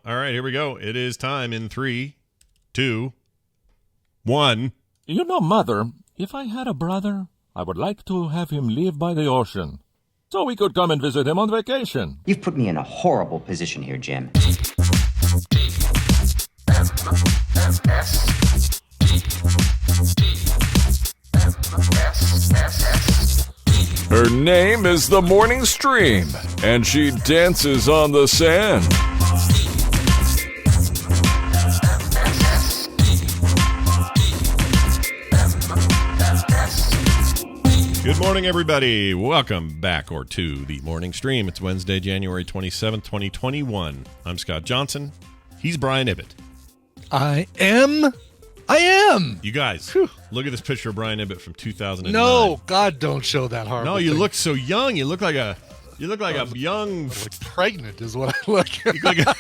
All right, here we go. It is time in 3, 2, 1. You know, Mother, if I had a brother, I would like to have him live by the ocean, so we could come and visit him on vacation. You've put me in a horrible position here, Jim. Her name is the Morning Stream, and she dances on the sand. Good morning, everybody. Welcome back or to the Morning Stream. It's Wednesday, January 27th, 2021. I'm Scott Johnson. He's Brian Ibbett. I am. You guys, look at this picture of Brian Ibbett from 2009. No, God, don't show that horrible. No, you thing. look so young. You look like a young. Like pregnant is what I look. You look like a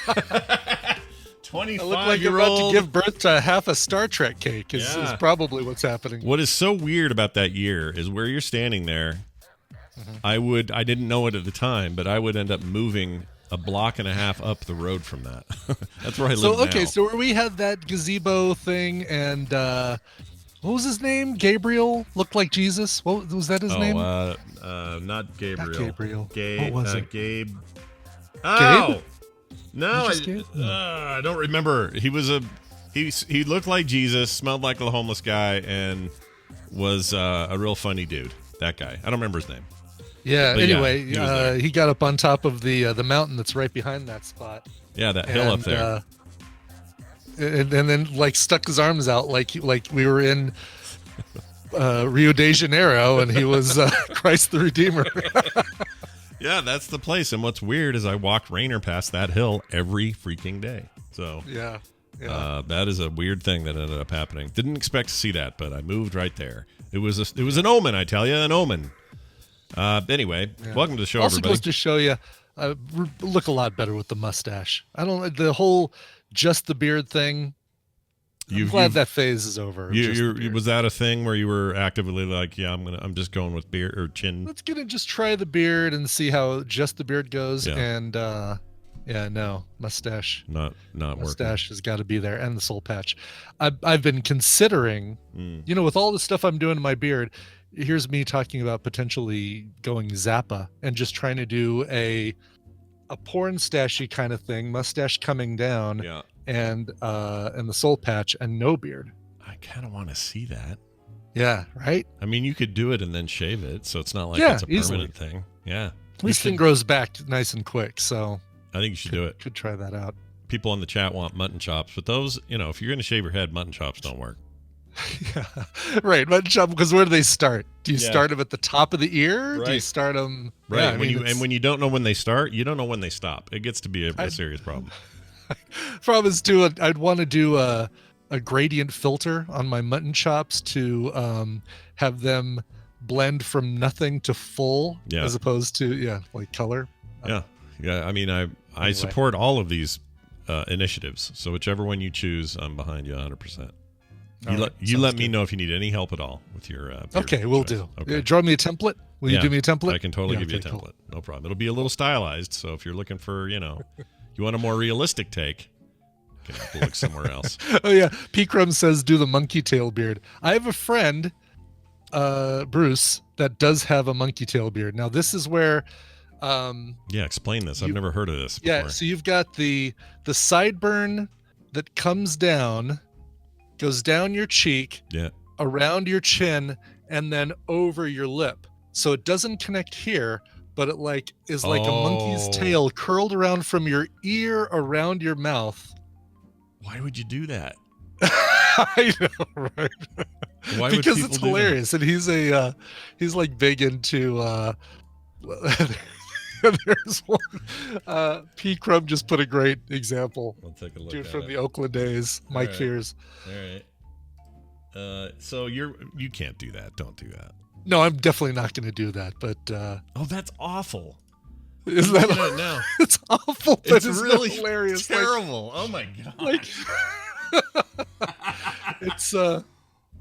I look like you're 25-year-old. about to give birth to half a Star Trek cake. Is probably what's happening. What is so weird about that year is where you're standing there. I didn't know it at the time, but I would end up moving a block and a half up the road from that. That's where I live now. So where we had that gazebo thing, and what was his name? Gabriel looked like Jesus. What was that? His name? Not Gabriel. Not Gabriel. What was it? Gabe. Gabe? Oh, no, Gabe? I don't remember. He looked like Jesus, smelled like a homeless guy, and was a real funny dude. That guy. I don't remember his name. Yeah. But anyway, he he got up on top of the mountain that's right behind that spot. Yeah, that hill up there. And then like stuck his arms out like we were in Rio de Janeiro, and he was Christ the Redeemer. Yeah, that's the place. And what's weird is I walked Rainer past that hill every freaking day. So Yeah. that is a weird thing that ended up happening. Didn't expect to see that, but I moved right there. It was an omen, I tell you, an omen. Anyway, welcome to the show, also everybody. goes to show you, look a lot better with the mustache. I don't like the whole just the beard thing. I'm glad that phase is over. Was that a thing where you were actively like, yeah, I'm just going with beard or chin? Let's just try the beard and see how just the beard goes. Yeah. And no mustache. Not Mustache has got to be there, and the soul patch. I've been considering, with all the stuff I'm doing to my beard. Here's me talking about potentially going Zappa and just trying to do a porn stashy kind of thing, mustache coming down, and the soul patch and no beard. I kind of want to see that. Yeah, right? I mean, you could do it and then shave it, so it's not like it's a permanent thing. Yeah. This thing grows back nice and quick, so I think you should do it. Could try that out. People in the chat want mutton chops, but those, if you're going to shave your head, mutton chops don't work. Yeah, right. Mutton chop, because where do they start? Do you start them at the top of the ear? Right. Do you start them right? When you don't know when they start, you don't know when they stop. It gets to be a serious problem. Problem is too, I'd want to do a gradient filter on my mutton chops to have them blend from nothing to full, as opposed to like color. Yeah. I mean, I support all of these initiatives. So whichever one you choose, I'm behind you 100%. You let me know if you need any help at all with your okay, we'll do. Okay. Draw me a template. Will you do me a template? I can totally give you a template. Cool. No problem. It'll be a little stylized, so if you're looking for, you want a more realistic take, you can have to look somewhere else. Oh yeah, P. Crumb says do the monkey tail beard. I have a friend, Bruce, that does have a monkey tail beard. Now this is where explain this. I've never heard of this before. Yeah, so you've got the sideburn that comes down, goes down your cheek, around your chin, and then over your lip. So it doesn't connect here, but it is like a monkey's tail curled around from your ear around your mouth. Why would you do that? I know, right? Why because would it's hilarious, and he's like big into. There's one. P. Crumb just put a great example. We'll take a look. Dude from the Oakland days, Mike Fears. All right. So you can't do that. Don't do that. No, I'm definitely not going to do that. But that's awful. Isn't that no? It's awful. But It's really hilarious. terrible. Oh my god.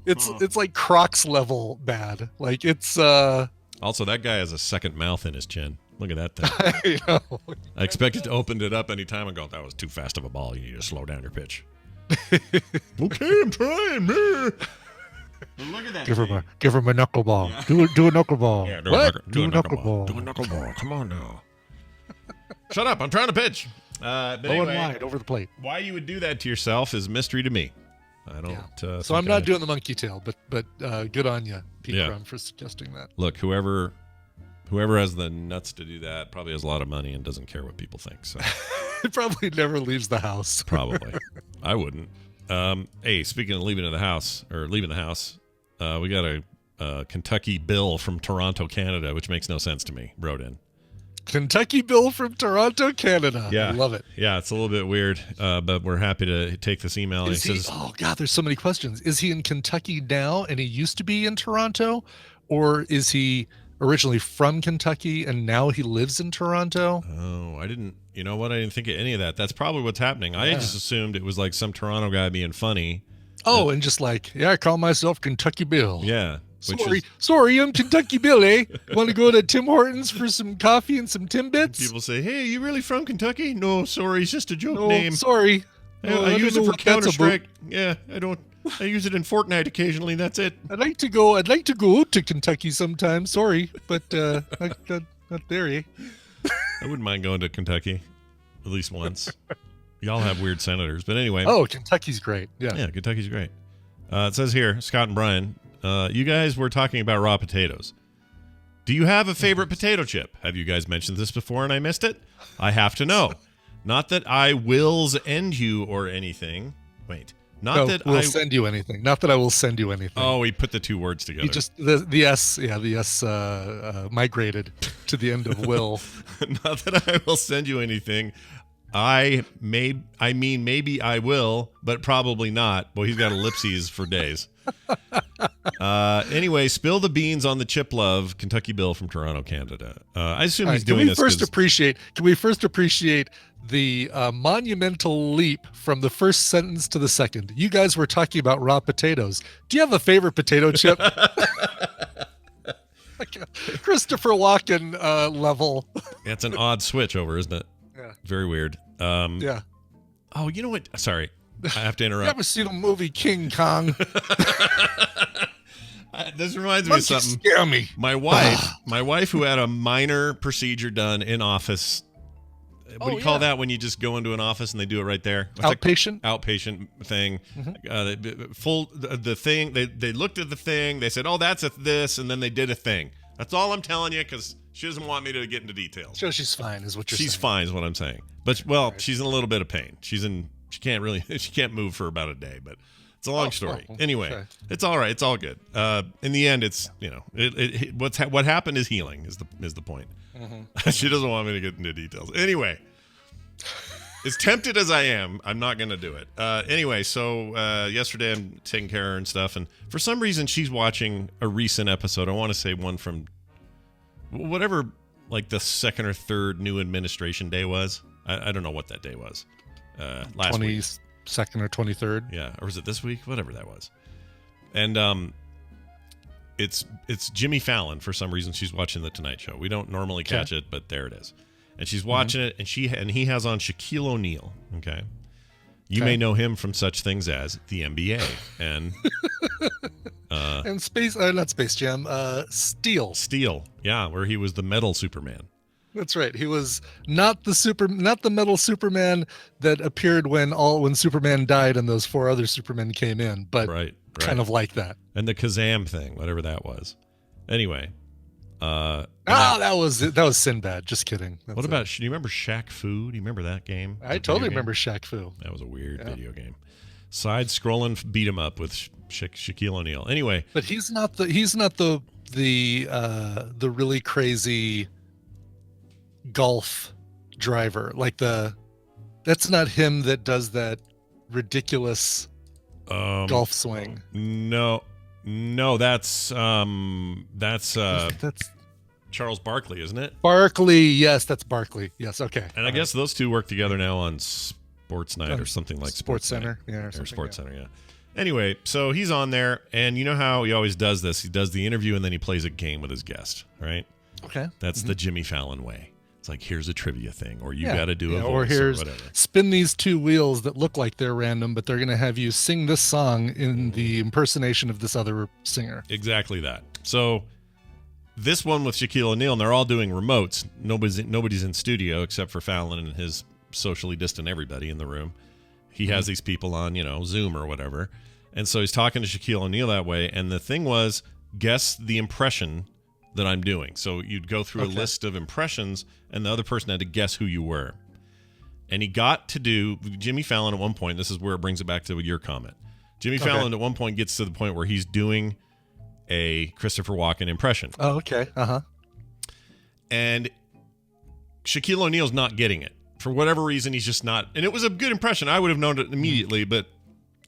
It's like Crocs level bad. Like it's Also, that guy has a second mouth in his chin. Look at that thing. I know. I expected to open it up any time and go, that was too fast of a ball. You need to slow down your pitch. Okay, I'm trying, man. Look at that. Give him a knuckleball. Yeah. Do a knuckleball. Yeah, what? Do a knuckleball. Do a knuckleball. Come on now. Shut up. I'm trying to pitch. But anyway, wide over the plate. Why you would do that to yourself is a mystery to me. I don't. Yeah. So I'm not doing the monkey tail, but good on you, Pete Crum, for suggesting that. Look, whoever has the nuts to do that probably has a lot of money and doesn't care what people think. So it probably never leaves the house. Probably. I wouldn't. Hey, speaking of leaving the house, we got a Kentucky Bill from Toronto, Canada, which makes no sense to me, wrote in. Kentucky Bill from Toronto, Canada. Yeah. I love it. Yeah, it's a little bit weird, but we're happy to take this email. Oh, God, there's so many questions. Is he in Kentucky now and he used to be in Toronto? Or is he originally from Kentucky and now he lives in Toronto? Oh, you know what? I didn't think of any of that. That's probably what's happening. I just assumed it was like some Toronto guy being funny. Oh, and just like, I call myself Kentucky Bill. Yeah. Sorry, I'm Kentucky Bill, eh? Want to go to Tim Hortons for some coffee and some Timbits? People say, hey, you really from Kentucky? No, sorry, it's just a joke name. Sorry. I use it for Counter-Strike. Yeah, I use it in Fortnite occasionally, that's it. I'd like to go to Kentucky sometime, sorry, but not there, eh? I wouldn't mind going to Kentucky at least once. Y'all have weird senators, but anyway. Oh, Kentucky's great. Yeah, Kentucky's great. It says here, Scott and Brian, you guys were talking about raw potatoes. Do you have a favorite potato chip? Have you guys mentioned this before and I missed it? I have to know. Not that I wills end you or anything. Wait. Not that I will send you anything. Not that I will send you anything. Oh, we put the two words together. You just the S, the S migrated to the end of will. Not that I will send you anything. I mean maybe I will, but probably not. Boy, he's got ellipses for days. Anyway, spill the beans on the chip love, Kentucky Bill from Toronto, Canada. I assume he's doing this. Can we first appreciate the monumental leap from the first sentence to the second? You guys were talking about raw potatoes. Do you have a favorite potato chip? Christopher Walken level. That's an odd switch over, isn't it? Yeah. Very weird. Yeah. Oh, you know what? Sorry. I have to interrupt. You ever seen a movie King Kong? This reminds me of something. Scare me. My wife who had a minor procedure done in office. What do you call that when you just go into an office and they do it right there? Outpatient? Outpatient thing. Mm-hmm. The thing. They looked at the thing. They said, "Oh, that's this," and then they did a thing. That's all I'm telling you because she doesn't want me to get into details. So she's fine, is what you're saying. She's fine, is what I'm saying. But she's in a little bit of pain. She can't move for about a day. But it's a long story. Anyway, okay. It's all right. It's all good. In the end, it's what happened is healing is the point. Mm-hmm. She doesn't want me to get into details. Anyway, as tempted as I am, I'm not going to do it. Anyway, so yesterday I'm taking care of her and stuff, and for some reason she's watching a recent episode. I want to say one from whatever, like the second or third new administration day was. I don't know what that day was. Last 22nd or 23rd. Yeah, or was it this week? Whatever that was. And it's Jimmy Fallon. For some reason, she's watching the Tonight Show. We don't normally catch it, but there it is. And she's watching it, and he has on Shaquille O'Neal. Okay, you may know him from such things as the NBA and and not Space Jam, Steel. Steel, yeah, where he was the metal Superman. That's right. He was not the metal Superman that appeared when Superman died and those four other Supermen came in, but right. kind of like that. And the Kazam thing, whatever that was. Anyway. That was Sinbad. Just kidding. Do you remember Shaq Fu? Do you remember that game? I totally remember Shaq Fu. That was a weird video game. Side-scrolling beat 'em up with Shaquille O'Neal. Anyway. But he's not the really crazy golf driver. That's not him that does that ridiculous golf swing. No, that's Charles Barkley, isn't it? Barkley, yes, that's Barkley. Yes, okay. And I guess those two work together now on Sports Night or something like Sports Center, or Sports Center, yeah. Anyway, so he's on there, and you know how he always does this? He does the interview, and then he plays a game with his guest, right? Okay. That's the Jimmy Fallon way. It's like, here's a trivia thing, or you got to do a voice or here's whatever. spin these two wheels that look like they're random, but they're going to have you sing this song in the impersonation of this other singer. Exactly that. So this one with Shaquille O'Neal, and they're all doing remotes. Nobody's in studio except for Fallon and his socially distant everybody in the room. He has these people on, Zoom or whatever. And so he's talking to Shaquille O'Neal that way. And the thing was, guess the impression that I'm doing. So you'd go through a list of impressions, and the other person had to guess who you were. And he got to do Jimmy Fallon at one point. This is where it brings it back to your comment. Jimmy Fallon at one point gets to the point where he's doing a Christopher Walken impression. Oh, okay. And Shaquille O'Neal's not getting it. For whatever reason, he's just not. And it was a good impression. I would have known it immediately, but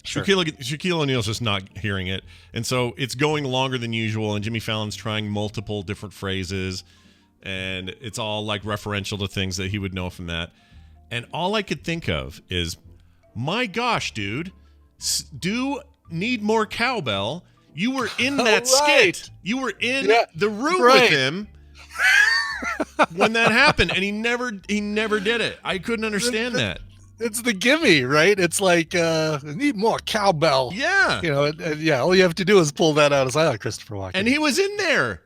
Shaquille O'Neal's just not hearing it. And so it's going longer than usual, and Jimmy Fallon's trying multiple different phrases, and it's all like referential to things that he would know from that. And all I could think of is, my gosh, dude, do need more cowbell. You were in that skit. You were in the room with him when that happened, and he never did it. I couldn't understand that. It's the gimme, right? It's like, need more cowbell. Yeah. All you have to do is pull that out as Christopher Walken. And he was in there,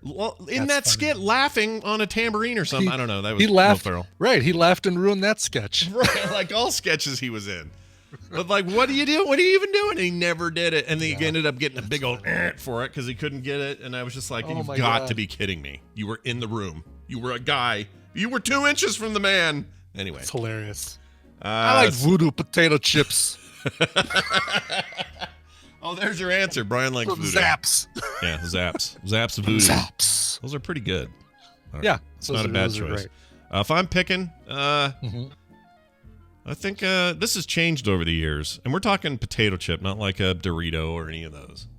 in that skit, laughing on a tambourine or something. I don't know. That was He laughed. Will Ferrell. Right. He laughed and ruined that sketch. Right. Like all sketches he was in. But like, what do you do? What are you even doing? And he never did it. And then he ended up getting a big old for it because he couldn't get it. And I was just like, you've got to be kidding me. You were in the room. You were a guy. You were 2 inches from the man. Anyway. It's hilarious. I like voodoo potato chips. Oh, there's your answer. Brian likes voodoo. Zaps. Yeah, Zaps. Zaps voodoo. Zaps. Those are pretty good. Right. Yeah. It's not a bad choice. If I'm picking, I think this has changed over the years. And we're talking potato chip, not like a Dorito or any of those.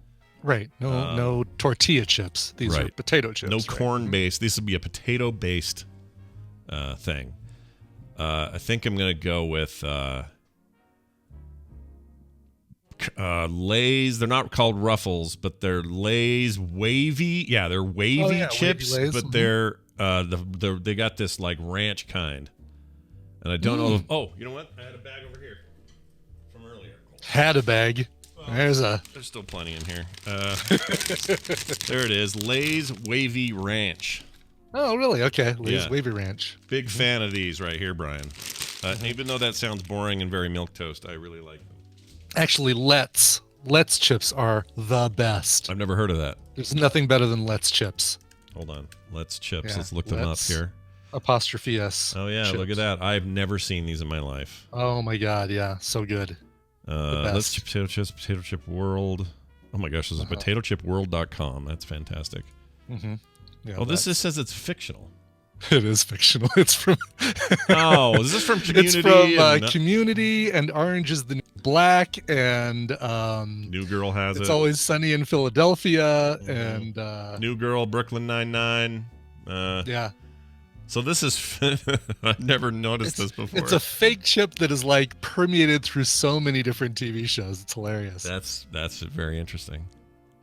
Right. No tortilla chips. These are potato chips. No corn-based. This would be a potato-based thing. I think I'm going to go with Lay's. They're not called Ruffles, but they're Lay's wavy. Yeah, they're wavy chips, wavy but they're they got this like ranch kind. And I don't know. Oh, you know what? I had a bag over here from earlier. Had a bag. There's still plenty in here. There it is. Lay's Wavy Ranch. Oh, really? Okay. Lay's Wavy Ranch. Big fan of these right here, Brian. Even though that sounds boring and very milquetoast, I really like them. Actually, Let's chips are the best. I've never heard of that. There's nothing better than Let's chips. Hold on. Let's chips. Let's look them up here. Apostrophe S. Oh, yeah. Chips. Look at that. I've never seen these in my life. Oh, my God. Yeah. So good. Let's chip, potato chips, potato chip world. Oh, my gosh. This is potatochipworld.com. That's fantastic. Mm-hmm. Yeah, oh, this just says it's fictional. It is fictional. It's from. Oh, is this from Community? It's from Community and Orange is the New Black and New Girl has it. It's Always Sunny in Philadelphia and New Girl, Brooklyn Nine-Nine. Yeah. So this is. I've never noticed this before. It's a fake chip that is like permeated through so many different TV shows. It's hilarious. That's very interesting.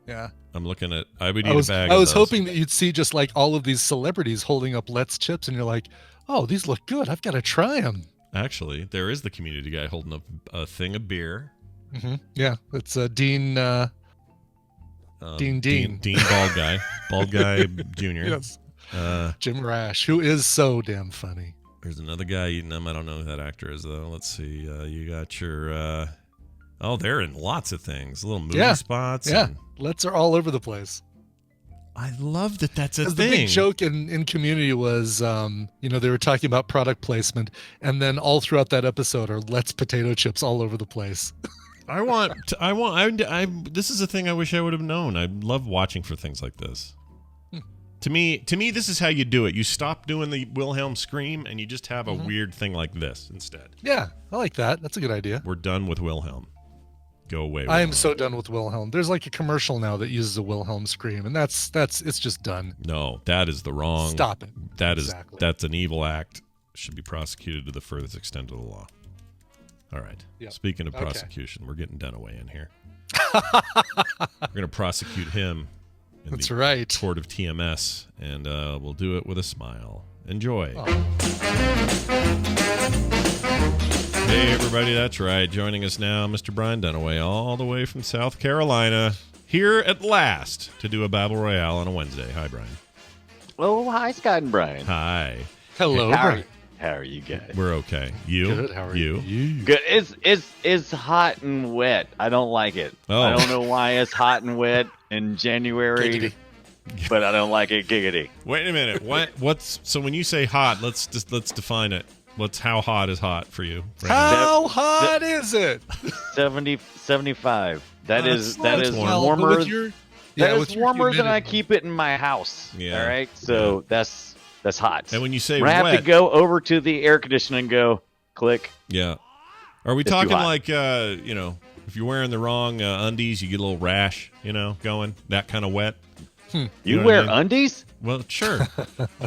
Yeah. I'm looking at. I would eat a bag. I was hoping that you'd see just like all of these celebrities holding up Let's chips, and you're like, "Oh, these look good. I've got to try them." Actually, there is the Community guy holding up a thing of beer. Mm-hmm. Yeah, it's Dean. Dean, bald guy Junior. Yes. Jim Rash, who is so damn funny. There's another guy eating them. I don't know who that actor is though. Let's see. You got your. They're in lots of things. Little movie spots. Yeah. Let's are all over the place. I love that that's a thing. The big joke in Community was, they were talking about product placement, and then all throughout that episode are Let's potato chips all over the place. This is a thing I wish I would have known. I love watching for things like this. To me, this is how you do it. You stop doing the Wilhelm scream, and you just have a weird thing like this instead. Yeah, I like that. That's a good idea. We're done with Wilhelm. Go away. I am so done with Wilhelm. There's like a commercial now that uses a Wilhelm scream, and it's just done. No, that is the wrong. Stop it. That's an evil act. Should be prosecuted to the furthest extent of the law. All right. Yep. Speaking of prosecution, we're getting Dunaway in here. We're going to prosecute him in That's the right. court of TMS, and we'll do it with a smile. Enjoy. Oh. Hey, everybody, that's right. Joining us now, Mr. Brian Dunaway, all the way from South Carolina, here at last to do a Battle Royale on a Wednesday. Hi, Brian. Oh, hi, Scott and Brian. Hi. Hello, Brian. How are you guys? We're okay. You? Good. How are you? Good. It's hot and wet. I don't like it. Oh. I don't know why it's hot and wet in January, Giggity. but I don't like it. Giggity. Wait a minute. What's so when you say hot, let's define it. How hot is hot for you? Right? How hot is it? 75. That is that's warm. warmer. With That is your warmer than I humidity. keep it in my house. Yeah. All right. So that's hot. And when you say When I have wet, to go over to the air conditioner and go click. yeah. Are we It's too talking hot. like if you're wearing the wrong undies, you get a little rash, going that kind of wet? You know what wear I mean? undies? Well, sure.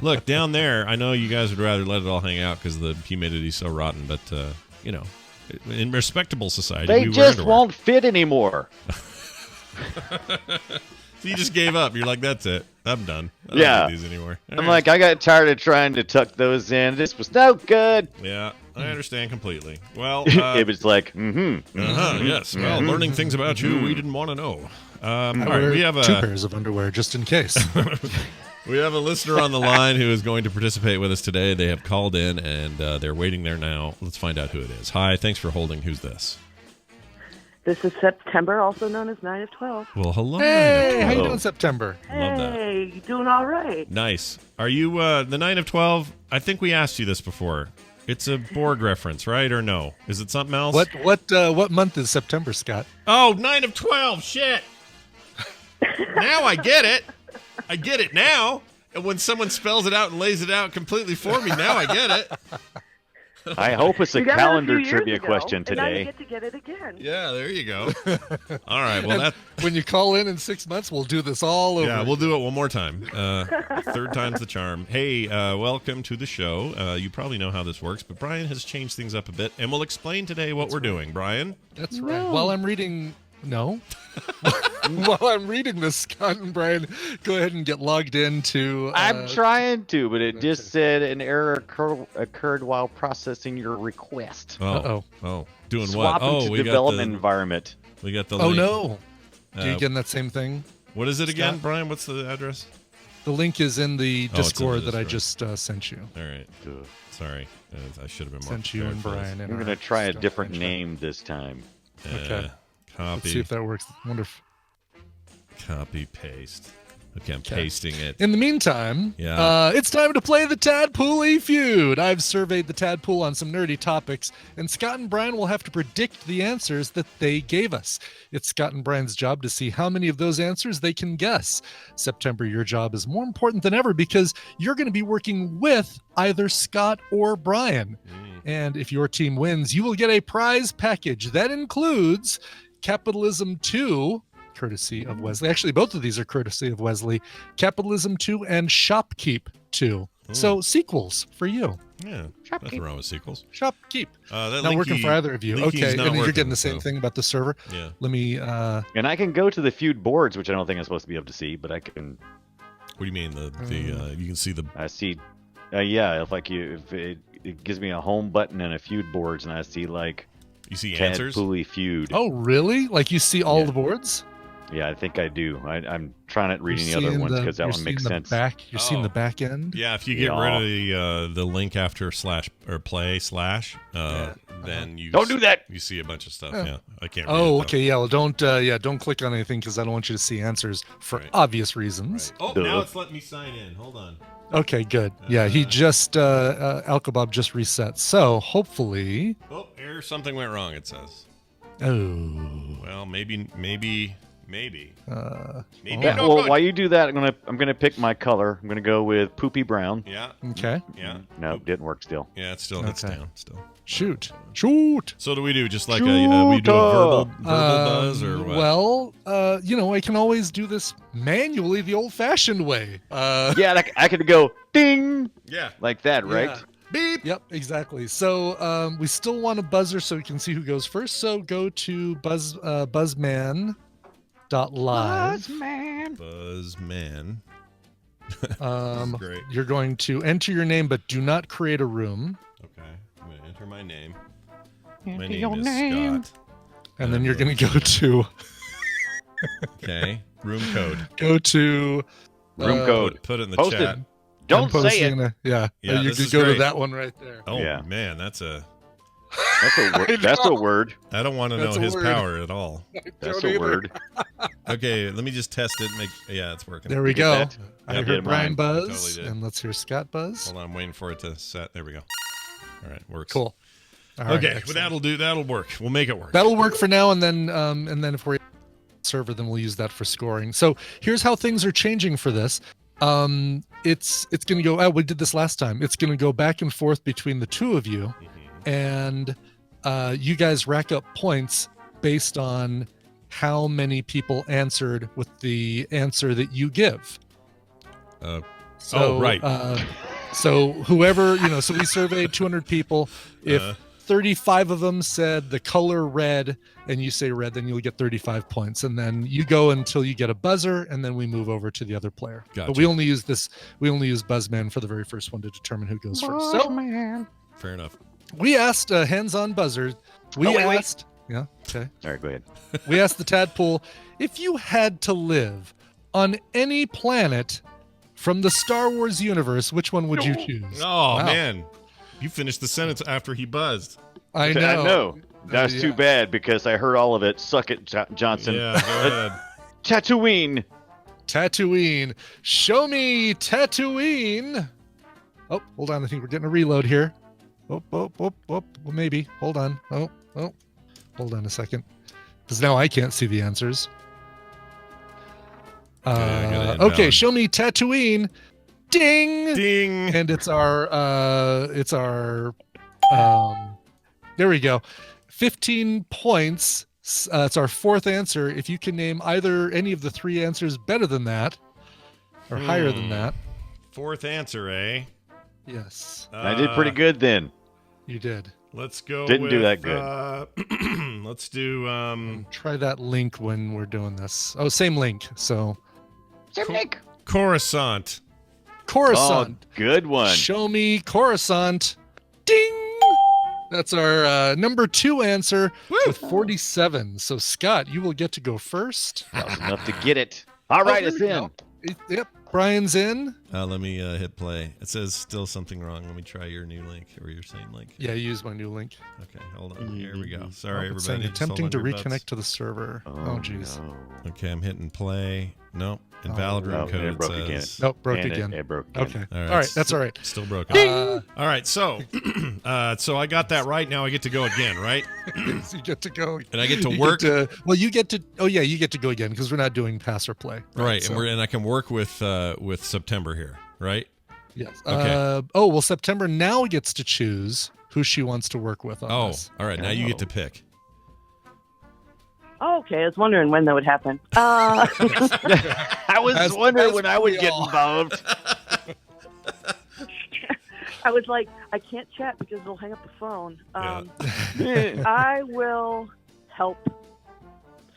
Look, down there, I know you guys would rather let it all hang out because the humidity's so rotten, but, in respectable society, They we wear just underwear. won't fit anymore. So you just gave up. You're like, that's it. I'm done. I don't Yeah. need these anymore. All I'm right. like, I got tired of trying to tuck those in. This was no good. Yeah, I understand completely. Well, It was like, yes. Well, learning things about you we didn't want to know. All I right, wear we have 2 pairs of underwear just in case. We have a listener on the line who is going to participate with us today. They have called in, and they're waiting there now. Let's find out who it is. Hi, thanks for holding. Who's this? This is September, also known as 9 of 12. Well, hello. Hey, how you Hello. doing, September? Love that. Hey, you doing all right? Nice. Are you the 9 of 12? I think we asked you this before. It's a Borg reference, right? Or no? Is it something else? What month is September, Scott? Oh, 9 of 12. Shit. Now I get it. I get it now. And when someone spells it out and lays it out completely for me, now I get it. I hope it's a You got it calendar few years trivia ago, question and now you today. get to get it again. Yeah, there you go. All right. Well, And that. when you call in 6 months, we'll do this all over. Yeah, we'll do it one more time. Third time's the charm. Hey, welcome to the show. You probably know how this works, but Brian has changed things up a bit, and we'll explain today what we're doing. Brian? That's right. While I'm reading... No. While I'm reading this, Scott and Brian, go ahead and get logged into... I'm trying to, but it just said an error occurred while processing your request. Oh. Doing Swap what? Oh, into we development got environment. we got the Oh, link. no. Do you Uh, get that same thing? What is it again, Scott? Brian? What's the address? The link is in the Oh, it's in the Discord that I Discord. just sent you. All right. Ugh. Sorry. I should have been more Sent you and prepared for this. Brian. I'm going to try a different name this time. Okay. Let's see Copy. if that works. Wonder if... Copy, paste. Okay, I'm Okay. pasting it. In the meantime, Yeah. it's time to play the Tadpole Feud. I've surveyed the Tadpole on some nerdy topics, and Scott and Brian will have to predict the answers that they gave us. It's Scott and Brian's job to see how many of those answers they can guess. September, your job is more important than ever because you're going to be working with either Scott or Brian. And if your team wins, you will get a prize package that includes Capitalism 2, courtesy of Wesley. Actually, both of these are courtesy of Wesley. Capitalism 2 and Shopkeep 2. So sequels for you. Yeah. Nothing wrong with sequels. Shopkeep. That Not linky- working for either of you. linky's Okay, not and you're working, getting the same so- thing about the server. Yeah. Let me And I can go to the feud boards, which I don't think I'm supposed to be able to see, but I can. What do you mean? You can see the. I see. Yeah, if it gives me a home button and a feud boards, and I see like You see answers? Tadpole Feud. Oh, really? Like you see all Yeah. the boards? Yeah, I think I do. I'm trying not reading the You're other seeing ones because that you're one makes seeing the sense. Back, you're seeing Oh. the back end? Yeah, if you get Yeah. rid of the link after slash or play slash, then you Don't do that! You see a bunch of stuff. Yeah. Yeah, I can't. read it, Oh, though. okay. Yeah. Well, don't click on anything because I don't want you to see answers for Right. obvious reasons. Right. Oh, Duh. now it's letting me sign in. Hold on. Okay, good. Yeah, he just Alkabob just reset. So hopefully, Oh, error. Something went wrong. It says. oh, Well, maybe. maybe. Yeah, no well, good. while you do that, I'm gonna pick my color. I'm gonna go with poopy brown. Yeah. Okay. Yeah. No, didn't work still. Yeah. It's still. It's Okay. down. Still. Shoot. So do we do just like we do a verbal buzz or what? Well, I can always do this manually, the old-fashioned way. Yeah, I could go ding Yeah. like that, right? Yeah. Beep. Yep, exactly. So we still want a buzzer so we can see who goes first. So go to Buzzman Buzzman.live. Buzzman. Great. You're going to enter your name, but do not create a room. Okay. I'm going to enter my name. My name is Scott. And then you're going to go to... Okay. Room code. Go to... Room code. Put it in the Post it. chat. Don't say it. Yeah. Yeah, You this could is go to great. that one right there. Oh, Yeah. man. That's a That's a word. I don't want to That's know a his word. power at all. That's Don't a either. word. Okay, let me just test it. Yeah, it's working. There we Get go. that? I Yeah, heard did Brian mine. buzz, Totally did. and let's hear Scott buzz. Hold on, I'm waiting for it to set. There we go. All right, works. Cool. All right, Okay, well, excellent. that'll do. That'll work. We'll make it work. That'll work for now, and then if we're server, then we'll use that for scoring. So here's how things are changing for this. It's going to go. We did this last time. It's going to go back and forth between the two of you, and you guys rack up points based on how many people answered with the answer that you give. Right. So whoever, so we surveyed 200 people. If 35 of them said the color red and you say red, then you'll get 35 points. And then you go until you get a buzzer, and then we move over to the other player. Gotcha. But we only use Buzzman for the very first one to determine who goes first. So Fair enough. we asked hands-on buzzer. We asked. Yeah. Okay. All right, go ahead. We asked the Tadpole, if you had to live on any planet from the Star Wars universe, which one would you choose? Oh Wow. man, you finished the sentence after he buzzed. I know. That's Yeah. too bad because I heard all of it. Suck it, Johnson. Yeah, go ahead. Tatooine. Tatooine. Show me Tatooine. Oh, hold on. I think we're getting a reload here. Oh. Well, maybe. Hold on. Oh. Hold on a second. Because now I can't see the answers. I gotta Okay, invalid. show me Tatooine. Ding. Ding. And it's our there we go. 15 points. It's our fourth answer. If you can name either any of the three answers better than that or higher than that. Fourth answer, eh? Yes, I did pretty good then. you did. Let's go. Didn't with, do that good. Let's do Try that link when we're doing this. Oh, same link. So Coruscant. Coruscant. Oh, good one. Show me Coruscant. Ding. That's our number 2 answer with 47. So Scott, you will get to go first. That was enough to get it. All right, there it's we in. go. Yep, Brian's in. Let me hit play. It says still something wrong. Let me try your new link or your same link. Yeah, use my new link. Okay, hold on. Here we go. Sorry, It's saying everybody. Just attempting hold to on your reconnect butts. to the server. Oh, jeez. no. Okay, I'm hitting play. Nope. Invalid room Oh, code. it broke says. again. Nope, broke And again. It broke again. Okay. All All right, that's all right. Still broken. All right, so so I got that right. Now I get to go again, right? So you get to go. And I get to You work. you get to. Oh yeah, you get to go again because we're not doing pass or play. Right, so- and I can work with September here, right? Yes. Okay. Well, September now gets to choose who she wants to work with on Oh, this. all right. Now you get to pick. Oh, okay, I was wondering when that would happen. I was As- wondering as when I would we get all- involved. I was like, I can't chat because they'll hang up the phone. Yeah. I will help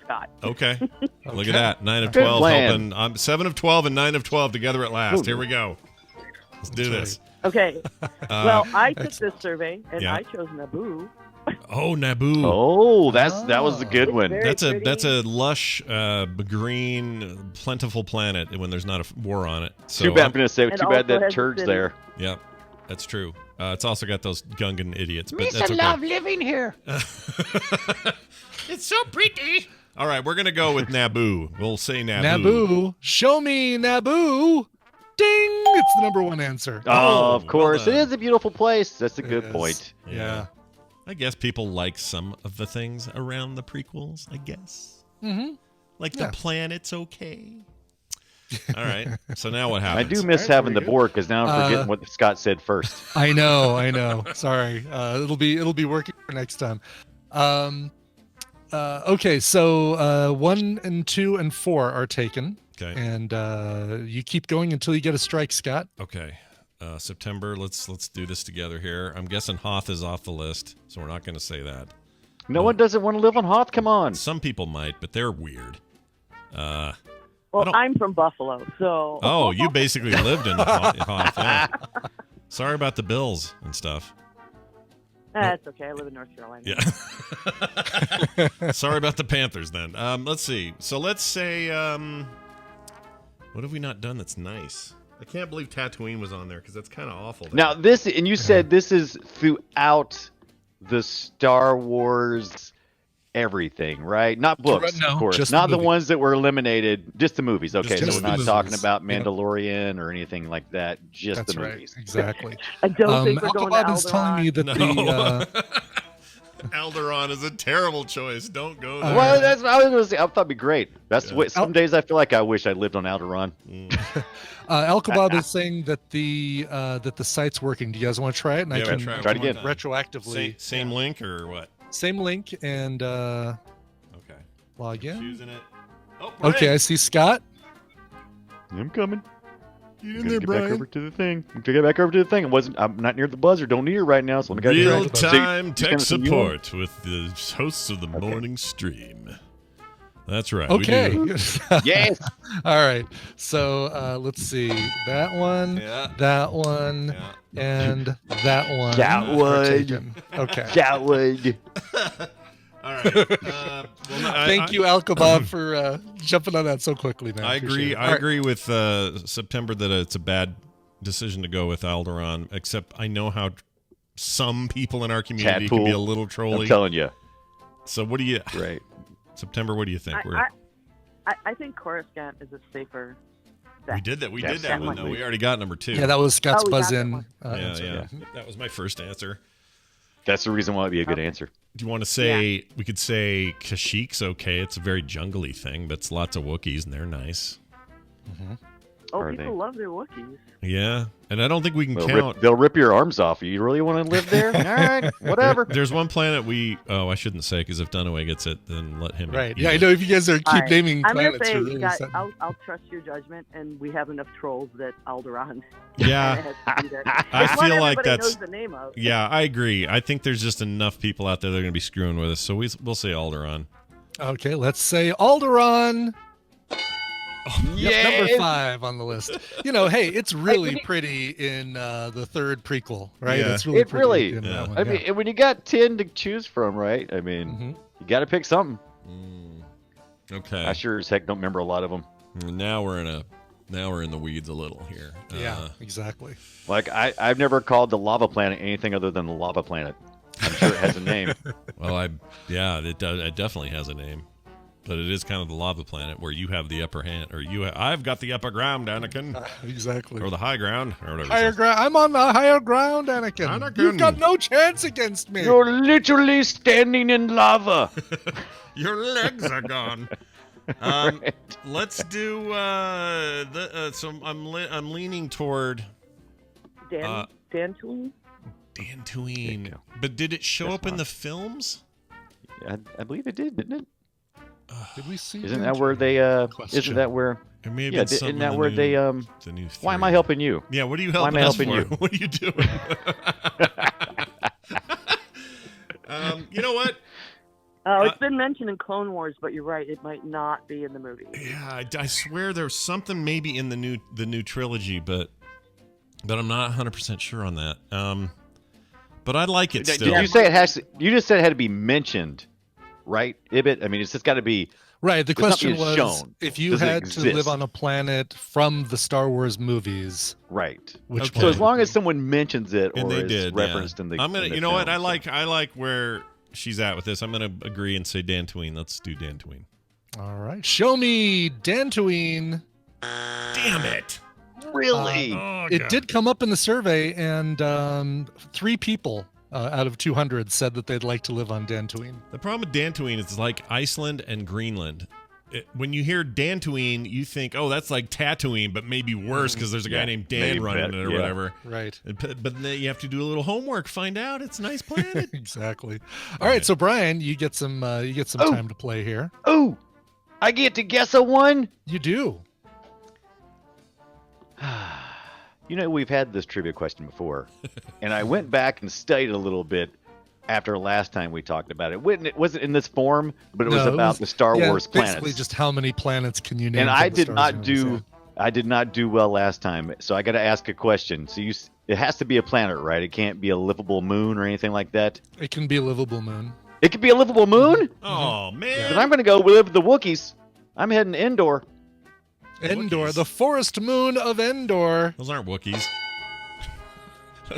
Scott. Okay. Look Okay. at that. 9 of Good 12 plan. helping. I'm 7 of 12 and 9 of 12 together at last. Here we go. Let's do this. Okay. Well, I took this survey and yeah. I chose Naboo. Oh, Naboo. Oh, that was a good one. Very That's pretty. a lush, green, plentiful planet when there's not a war on it. So Too bad I'm gonna say. And Too bad also that has a turd's city. there. Yep, that's true. It's also got those Gungan idiots. But that's okay. living here. It's so pretty. All right, we're gonna go with Naboo. We'll say Naboo. Naboo. Show me Naboo. Ding! It's the number 1 answer. Oh, of course. well It done. is a beautiful place. That's a It good is. point. Yeah. I guess people like some of the things around the prequels. I guess. Mm-hmm. Like Yeah. the planet's okay. All right. So now what I happens? do miss Alright, having the very good. board because now I'm forgetting what Scott said first. I know. Sorry. It'll be working for next time. Okay, so 1 and 2 and 4 are taken, Okay. and you keep going until you get a strike, Scott. Okay. September. Let's do this together here. I'm guessing Hoth is off the list, so we're not going to say that. No one doesn't want to live on Hoth. Come on. Some people might, but they're weird. Well, I'm from Buffalo, so. Oh, you basically lived in Hoff. Yeah. Sorry about the Bills and stuff. That's okay. I live in North Carolina. Yeah. Sorry about the Panthers then. Let's see. So let's say, what have we not done that's nice? I can't believe Tatooine was on there because that's kind of awful. Now this, and you said this is throughout the Star Wars everything, right? Not books, No, of course. just Not the the ones that were eliminated. Just the movies. Okay, Just so the we're not movies. talking about Yep. Mandalorian or anything like that. Just That's the right. movies. Exactly. I don't think we're going to Alcabab is telling me Alderaan. that No. the Alderaan is a terrible choice. Don't go there. Well, that's what I was going to say. I thought it'd be great. That's what. Some days I feel like I wish I lived on Alderaan. Alcabab is saying that the site's working. Do you guys want to try it? And Yeah, I can try it again. retroactively. Same link or what? Same link and Okay. log in. Choosing it. Oh, Okay, I Brian. see Scott. I'm coming. Get in Gotta there, get back Brian. over to the thing. Get back over to the thing. I'm not near the buzzer. Don't need it right now. So let me get Real-time So you- tech so you- support with the hosts of the morning stream. That's right. we Okay. do. Yes. All right. So let's see. That one, Yeah. that one, Yeah. and that one. That are one. taken. Okay. That would. All right. Well, Thank you, Alcabab, for jumping on that so quickly. Man. I Appreciate agree. it. I All right. agree with September that it's a bad decision to go with Alderaan. Except I know how some people in our community can be a Tadpole. little I'm trolly. telling you. So what do you, Right. September? What do you think? I think Coruscant is a safer bet. We did that. We did that Definitely. one though. We already got number 2. Yeah, that was Scott's Oh, we got buzz that in. one. yeah, answer. yeah. That was my first answer. That's the reason why it'd be a good answer. Do you want to say we could say Kashyyyk's okay? It's a very jungly thing, but it's lots of Wookiees and they're nice. Oh, Are people they? love their Wookiees. Yeah, and I don't think we can count. They'll rip your arms off. You really want to live there? All right, whatever. There's one planet I shouldn't say because if Dunaway gets it, then let him. Right. use Yeah, I it. know if you guys are All keep right. naming I'm going to planets, say, you're really Scott, setting- I'll trust your judgment, and we have enough trolls that Alderaan Yeah, has to be there. I It's one feel like everybody that's. knows the name of. Yeah, I agree. I think there's just enough people out there that are going to be screwing with us, so we'll say Alderaan. Okay, let's say Alderaan. Yep, Yes! number 5 on the list. You know, hey, it's really pretty in the third prequel, right? Yeah. It's really It pretty really- in Yeah. that one. I mean, and when you got 10 to choose from, right? I mean, Mhm. you got to pick something. Okay. I sure as heck don't remember a lot of them. Now we're in the weeds a little here. Yeah, exactly. Like I've never called the lava planet anything other than the lava planet. I'm sure it has a name. Well, it does. It definitely has a name, but it is kind of the lava planet where you have the upper hand, or I've got the upper ground, Anakin, Exactly. or the high ground, or whatever. it Higher says. ground. I'm on the higher ground, Anakin. Anakin. You've got no chance against me. You're literally standing in lava. Your legs are gone. Let's do so I'm leaning toward Dantooine? Dantooine. But did it show up in the films? I believe it did, didn't it? Did we see? Isn't that where they? Question. Isn't that where? It may have Yeah, been something isn't that in where the they? new, the new Why am 3. I helping you? Yeah, what are you Why am helping I us helping for? you? What are you doing? You know what? Oh, it's been mentioned in Clone Wars, but you're right. It might not be in the movie. Yeah, I swear there's something maybe in the new trilogy, but I'm not 100% sure on that. But I like it still. Did you say it has? You just said it had to be mentioned, right? Ibit. I mean, it's just got to be. Right. The It's not question being was, shown. if you Does it had to live exist? on a planet from the Star Wars movies, Right. which Okay. So one as long would as it someone mentions it And or they is did referenced yeah. in the. I'm gonna. in the You know what? film, I like where she's at with this. I'm gonna agree and say Dantooine. Let's do Dantooine. be? All right. Show me Dantooine. Damn it! Really? Oh, It God. did come up in the survey, and 3 people out of 200 said that they'd like to live on Dantooine. The problem with Dantooine is it's like Iceland and Greenland. When you hear Dantooine, you think, oh, that's like Tatooine, but maybe worse because there's a guy Yeah, named Dan maybe running better, it or yeah. whatever. Right. But then you have to do a little homework, find out it's a nice planet. Exactly. All right. So Brian, you get some time to play here. Oh, I get to guess a one. You do. You know, we've had this trivia question before, and I went back and studied a little bit after last time we talked about it. It wasn't in this form, but it was No, about the Star Wars basically planets. just how many planets can you name? And from I the did Star not Wars universe, do. I did not do well last time, so I got to ask a question. So it has to be a planet, right? It can't be a livable moon or anything like that. It can be a livable moon. It could be a livable moon. Oh man! Then I'm going to go with the Wookiees. I'm heading Endor. Endor, Wookiees. the forest moon of Endor. Those aren't Wookiees.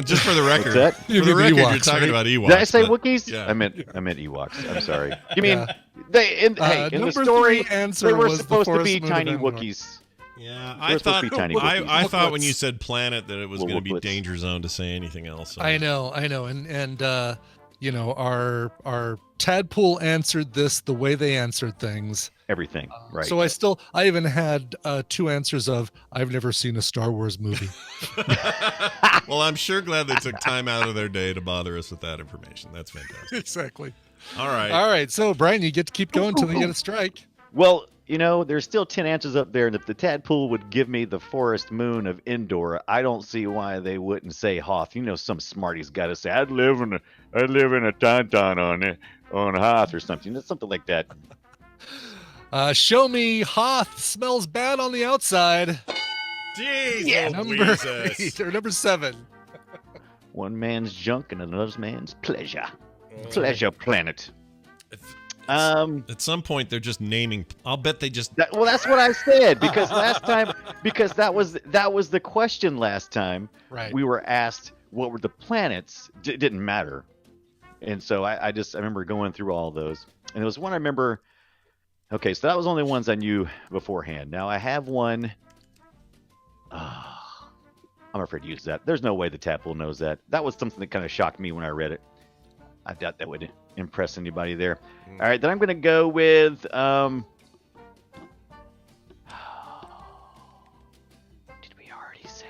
Just for the record, that? for You the mean record, you're Ewoks, talking right? about Ewoks. Did I say but- Wookiees? Yeah. I meant Ewoks. I'm sorry. You mean Yeah. hey, in the Number story 3 answer they were was the supposed to forest be moon of tiny Endor. Wookiees. Yeah, They're supposed to be tiny Wookiees. I thought when Wooklets. you said planet that it was going to be Wooklets. danger zone to say anything else. So. I know, and our Tadpole answered this the way they answered things. Everything, right? So I even had 2 answers of I've never seen a Star Wars movie. Well, I'm sure glad they took time out of their day to bother us with that information. That's fantastic. Exactly. All right. All right, so Brian, you get to keep going until they get a strike. Well, there's still 10 answers up there, and if the Tadpole would give me the forest moon of Endor, I don't see why they wouldn't say Hoth. Some smarty's got to say, I'd live in a tauntaun on Hoth or something. Something like that. Show me Hoth smells bad on the outside. Jeez, Number Louises. 8 or number 7. One man's junk and another man's pleasure. Pleasure planet. At some point, they're just naming. I'll bet they just. That's what I said because last time, because that was the question last time. Right. We were asked what were the planets. It didn't matter, and so I remember going through all those, and there was one I remember. Okay, so that was only ones I knew beforehand. Now I have one. I'm afraid to use that. There's no way the Tadpole knows that. That was something that kind of shocked me when I read it. I doubt that would impress anybody there. All right, then I'm going to go with did we already say?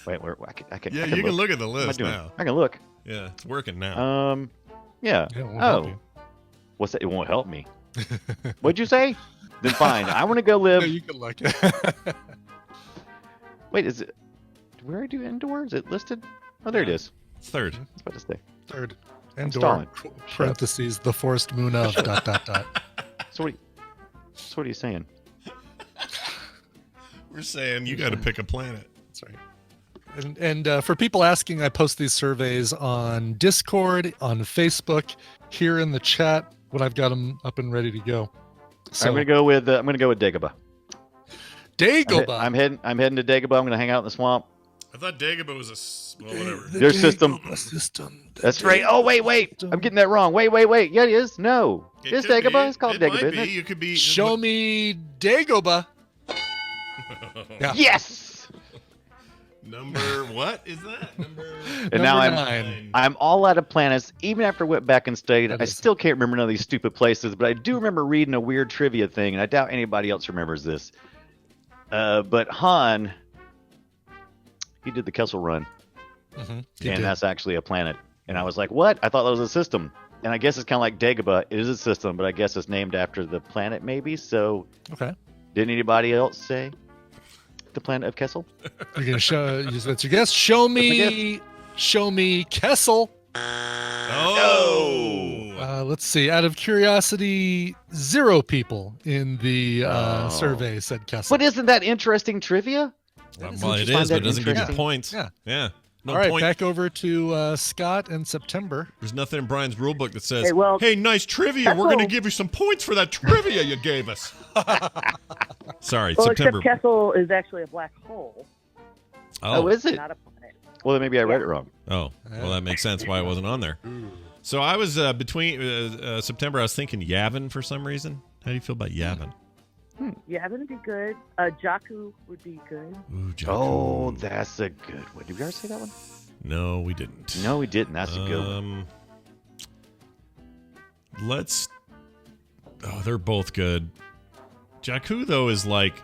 Wait, I can Yeah, I can you can look. look at the What am I list doing? now. I can look. Yeah, it's working now. Yeah. Yeah, it won't help you. What's that? It won't help me. What'd you say? Then fine. I want to go live. No, you can look. Wait, is it? Where do Endor? Is it listed? Oh, there it is. Third. I was about to say. 3rd. I'm Endor, stalling. parentheses, the forest moon of ... So what are you saying? We're saying you got to pick a planet. That's right. And for people asking, I post these surveys on Discord, on Facebook, here in the chat when I've got them up and ready to go. So I'm gonna go with Dagobah. Dagobah. I'm heading to Dagobah. I'm gonna hang out in the swamp. I thought Dagobah was whatever. Their system. System. That's right. Oh wait. I'm getting that wrong. Wait. Yeah, it is. No, it's could Dagobah. be. It's called It Dagobah. might Isn't be. it? You could be. Show me Dagobah. Yeah. Yes. Number what is that? Number. And now Number I'm 9. I'm all out of planets. Even after I went back and studied, That I is- still can't remember none of these stupid places. But I do remember reading a weird trivia thing, and I doubt anybody else remembers this. But Han, he did the Kessel Run, Mhm. and that's actually a planet. And I was like, what? I thought that was a system. And I guess it's kind of like Dagobah. It is a system, but I guess it's named after the planet, maybe. So Okay. didn't anybody else say the planet of Kessel? You're gonna show. That's your guess. Show me Kessel. Oh. Let's see. Out of curiosity, 0 people in the survey said Kessel. But isn't that interesting trivia? Well, it you find is, but that it doesn't give you interesting? points. Yeah. Yeah. No All right, point. back over to Scott and September. There's nothing in Brian's rule book that says, Hey, well, "Hey, nice trivia. We're Kessel- going to give you some points for that trivia you gave us." Sorry, Well, September. except Kessel is actually a black hole, Oh, is it? not a planet. Well, then maybe I read it wrong. Oh, well, that makes sense why it wasn't on there. So I was between September. I was thinking Yavin for some reason. How do you feel about Yavin? Yeah, that'd be good. Jakku would be good. Ooh, Jakku. Oh, that's a good one. Did we already say that one? No, we didn't. No, we didn't. That's a good one. Let's. Oh, they're both good. Jakku though is like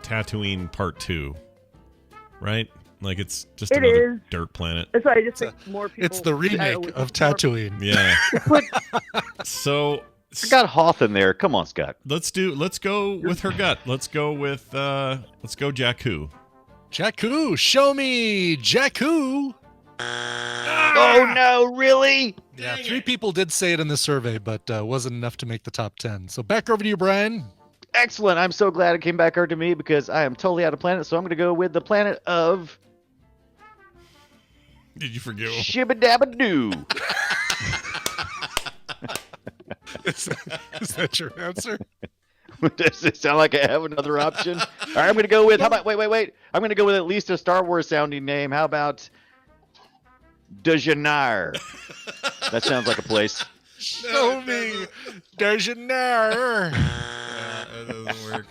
Tatooine Part 2, right? Like it's just It another is. dirt planet. That's why I just think more people. It's the remake of Tatooine. Yeah. So I got Hoth in there. Come on, Scott. let's go with her gut. Let's go Jakku. Jakku. Show me Jakku. Oh no, really? Yeah, 3 people did say it in the survey, but wasn't enough to make the top 10. So back over to you, Brian. Excellent. I'm so glad it came back over to me because I am totally out of planet. So I'm going to go with the planet of Did you forget? Shibba-dabba-doo. Is that your answer? Does it sound like I have another option? All right, I'm going to go with, how about, wait. I'm going to go with at least a Star Wars sounding name. How about De Janeiro? That sounds like a place. Show me De Janeiro. That doesn't work.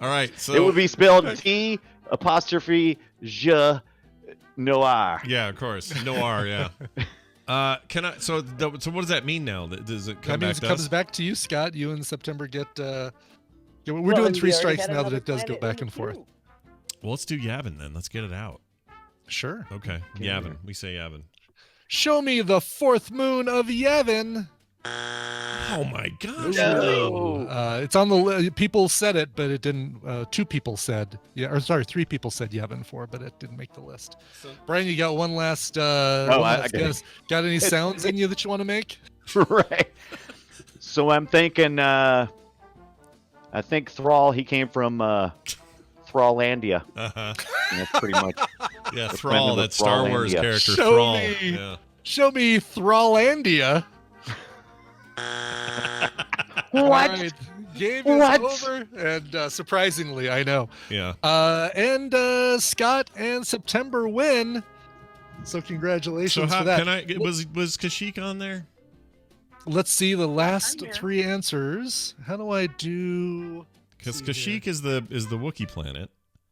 All right, so It would be spelled T apostrophe Je Noir. yeah, of course, Noir. Yeah. Can I? So what does that mean now? Does it come That means back it to comes us? back to you, Scott. You and September get. We're Well, doing and 3 we already strikes had now that another it does go planet back in and the forth. queue. Well, let's do Yavin then. Let's get it out. Sure. Okay, Yavin. We say Yavin. Show me the 4th moon of Yavin. Oh my gosh! No. It's on the people said it, but it didn't. 2 people said, or sorry, 3 people said Yavin 4, but it didn't make the list. Brian, you got one last. I guess. Got any sounds in you that you want to make? Right. So I'm thinking, I think Thrall, he came from Thrallandia. Uh-huh. And that's pretty much. Yeah, The Thrall, planet of that Star Wars Thrallandia. character, Show Thrall. me. Yeah. Show me Thrallandia. What? All right, game is What? over, and surprisingly, I know. Yeah. And Scott and September win. So congratulations So how for that. can I? Was Kashyyyk on there? Let's see the last I'm here. 3 answers. How do I do? Because Let's see here. Kashyyyk is the Wookiee planet.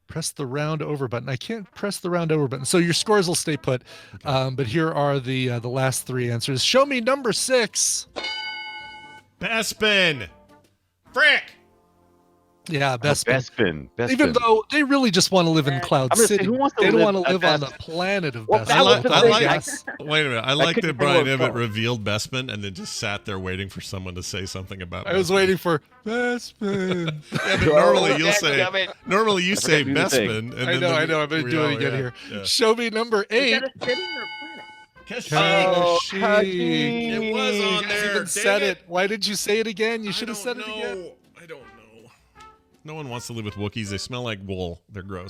Press the round over button. I can't press the round over button, so your scores will stay put. But here are the last 3 answers. Show me number 6. Bespin. Frick. Yeah, Bespin. Bespin. Even though they really just want to live in Cloud I'm gonna say, City, who wants to they don't live want to at live on the Bespin? planet of Well, Bespin. that was the I thing. like. Yes. Wait a minute. I like couldn't that think of Brian what it's Ibbett revealed Bespin and then just sat there waiting for someone to say something about. I was Bespin. waiting for Bespin. Yeah, but normally you'll Oh, say. dadgummit. Normally you say forgot to do the Bespin. And I then know. I'm going to do it again here. Yeah. Show me number Is 8. that a city or a planet? Kashyyyk. Oh, Kashyyyk. It was on You there. even Dang said it. it. Why did you say it again? You should have said it know. again. I don't know. No one wants to live with Wookiees. They smell like wool. They're gross.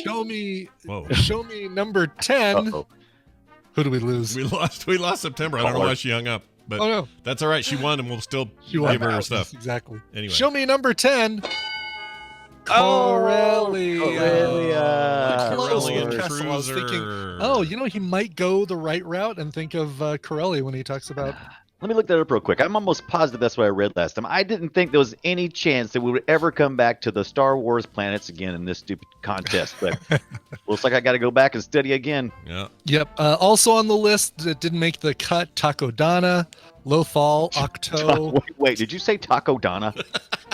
Show me Whoa. number 10. Uh-oh. Who do we lose? We lost September. I don't know why she hung up, but Oh no, that's all right. She won, and we'll still she won. give her her stuff. Exactly. Anyway. Show me number 10. Oh, Corellia. Corellia. Close Corellian with Kessel. I was thinking, cruiser. oh, he might go the right route and think of Corellia when he talks about. Let me look that up real quick. I'm almost positive that's what I read last time. I didn't think there was any chance that we would ever come back to the Star Wars planets again in this stupid contest. But looks like I got to go back and study again. Yeah. Yep. Also on the list that didn't make the cut: Takodana, Lothal, Octo, Wait, did you say Taco Donna?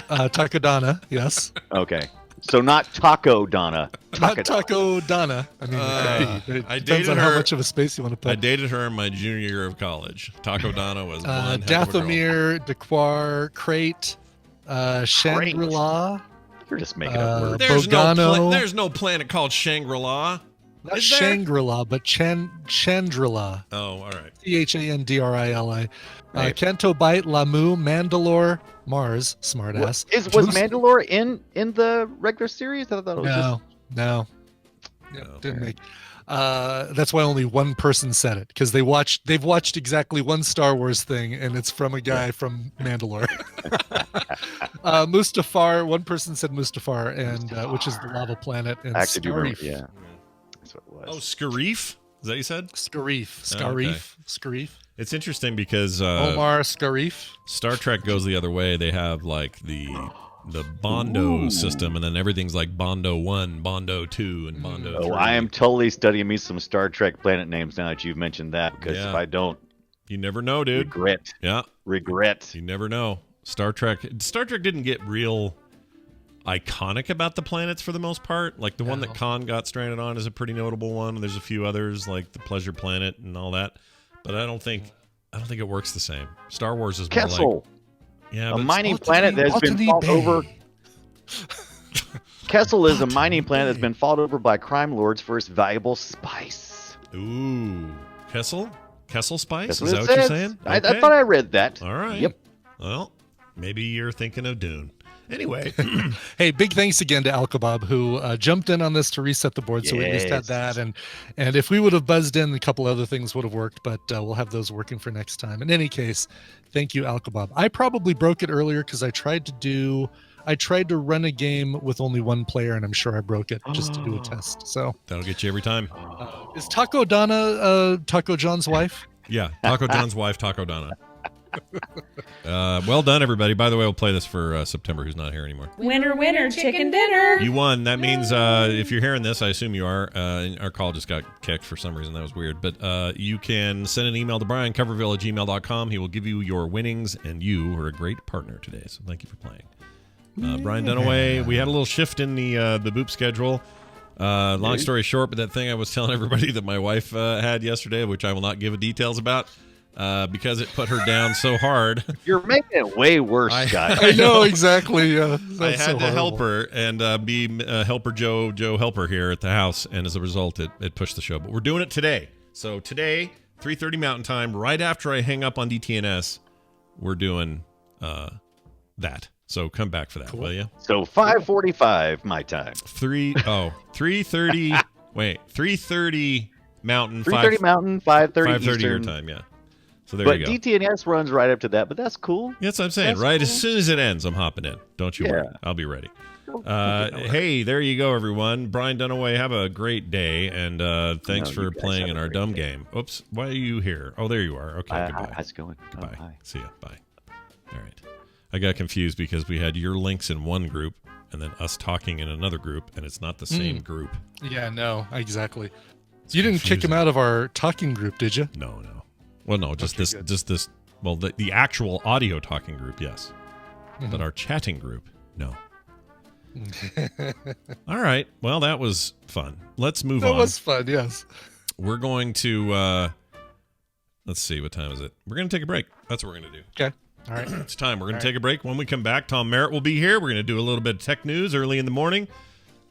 Takodana. Yes. Okay. So not Taco Donna. Not Taco Takodana. I mean, it could be. It I depends dated on how her- much of a space you want to I put. dated her in my junior year of college. Taco Donna was one heck of a girl. Dathomir, Dequar, Crate, Shangri-La. You're just making up words. There's no planet called Shangri-La. Not Is there? Shangri-La, but Chandrila. Oh, all right. Chandrila. Right. Canto Bite, Lamu, Mandalore, Mars, smartass. Was Mandalore in the regular series? I thought it was No. No. Didn't make. That's why only one person said it, because they've watched exactly one Star Wars thing, and it's from a guy from Mandalore. Mustafar. One person said Mustafar, and which is the lava planet, and I actually do remember. Scarif. Yeah, that's what it Oh, was. Scarif? Is that what you said? Scarif. Oh, okay. Scarif. It's interesting because Omar Scarif. Star Trek goes the other way. They have like the Bondo system, and then everything's like Bondo 1, Bondo 2, and Bondo 3. Oh, I am totally studying me some Star Trek planet names now that you've mentioned that, because Yeah. if I don't, You never know, dude. regret. Yeah, you never know. Star Trek didn't get real iconic about the planets for the most part. Like the one that No. Khan got stranded on is a pretty notable one. There's a few others like the Pleasure Planet and all that, but I don't think it works the same. Star Wars is more Kessel, like yeah, a but mining planet that has been Botany fought Bay. over. Kessel is a mining planet that's been fought over by crime lords for its valuable spice. Ooh, Kessel spice. That's Is that it what you're says. saying? I Okay. thought I read that. All right. Yep. Well, maybe you're thinking of Dune. Anyway, Hey, big thanks again to Al Kebab, who jumped in on this to reset the board, so we at least had Yes. that. And if we would have buzzed in, a couple other things would have worked, but we'll have those working for next time. In any case, thank you, Al Kebab. I probably broke it earlier because I tried to run a game with only one player, and I'm sure I broke it just to do a test. So that'll get you every time. is Taco Donna Taco John's wife? Yeah, Taco John's wife, Taco Donna. Well done, everybody. By the way, we'll play this for September, who's not here anymore. Winner, winner, chicken dinner. You won. That means if you're hearing this, I assume you are. Our call just got kicked for some reason. That was weird. But you can send an email to briancoverville@gmail.com. He will give you your winnings, and you are a great partner today. So thank you for playing. Brian Dunaway, we had a little shift in the boop schedule. Long story short, but that thing I was telling everybody that my wife had yesterday, which I will not give details about, because it put her down so hard. You're making it way worse, Scott. I know exactly. I had to help her and be helper Joe helper here at the house, and as a result, it pushed the show. But we're doing it today. So today, 3:30 Mountain Time, right after I hang up on DTNS, we're doing that. So come back for that, will you? So 5:45 my time. 3:30. Wait, 3:30 Mountain. 3:30 Mountain, 5:30 5:30 your Eastern. time, yeah. So there But you go. DTNS runs right up to that, but that's cool. That's what I'm saying. That's Right cool. as soon as it ends, I'm hopping in. Don't you worry. I'll be ready. Hey, there you go, everyone. Brian Dunaway, have a great day, and thanks for playing in our dumb game. Oops, why are you here? Oh, there you are. Okay, goodbye. How's it going? Goodbye. Oh, hi. See ya. Bye. All right. I got confused because we had your links in one group and then us talking in another group, and it's not the same group. Yeah, no, exactly. You didn't kick him out of our talking group, did you? No. Well, no, just this. Well, the actual audio talking group, yes, but our chatting group, no. All right. Well, that was fun. Let's move on. That was fun. Yes. We're going to. Let's see. What time is it? We're going to take a break. That's what we're going to do. Okay. All right. It's time. We're going to take a break. When we come back, Tom Merritt will be here. We're going to do a little bit of tech news early in the morning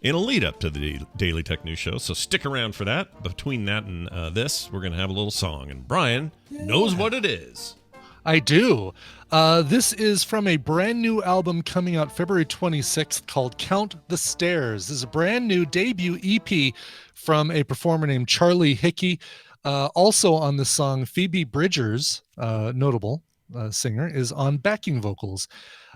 in a lead up to the Daily Tech News Show. So stick around for that. Between that and this, we're going to have a little song. And Brian knows what it is. I do. This is from a brand new album coming out February 26th called Count the Stairs. This is a brand new debut EP from a performer named Charlie Hickey. Also on the song, Phoebe Bridgers, notable singer, is on backing vocals.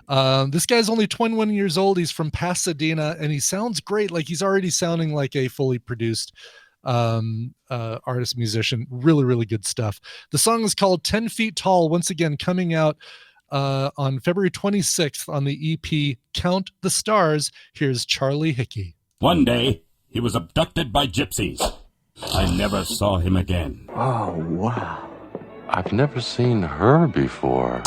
This guy's only 21 years old. He's from Pasadena, and he sounds great. Like he's already sounding like a fully produced artist, musician. Really, really good stuff. The song is called 10 Feet Tall, once again coming out on February 26th on the EP Count the Stars. Here's Charlie Hickey. One day, he was abducted by gypsies. I never saw him again. Oh, wow. I've never seen her before.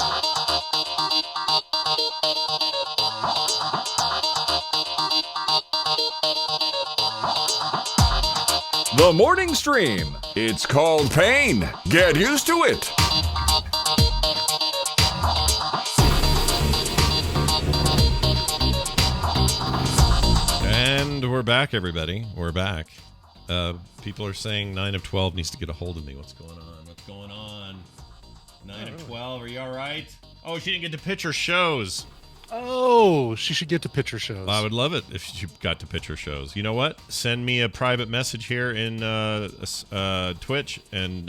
The Morning Stream. It's called pain. Get used to it. And we're back, everybody. We're back. People are saying 9 of 12 needs to get a hold of me. What's going on? What's going on? 9 of 12, are you all right? Oh, she didn't get to pitch her shows. Oh, she should get to picture shows. I would love it if she got to pitch her shows. You know what? Send me a private message here in Twitch and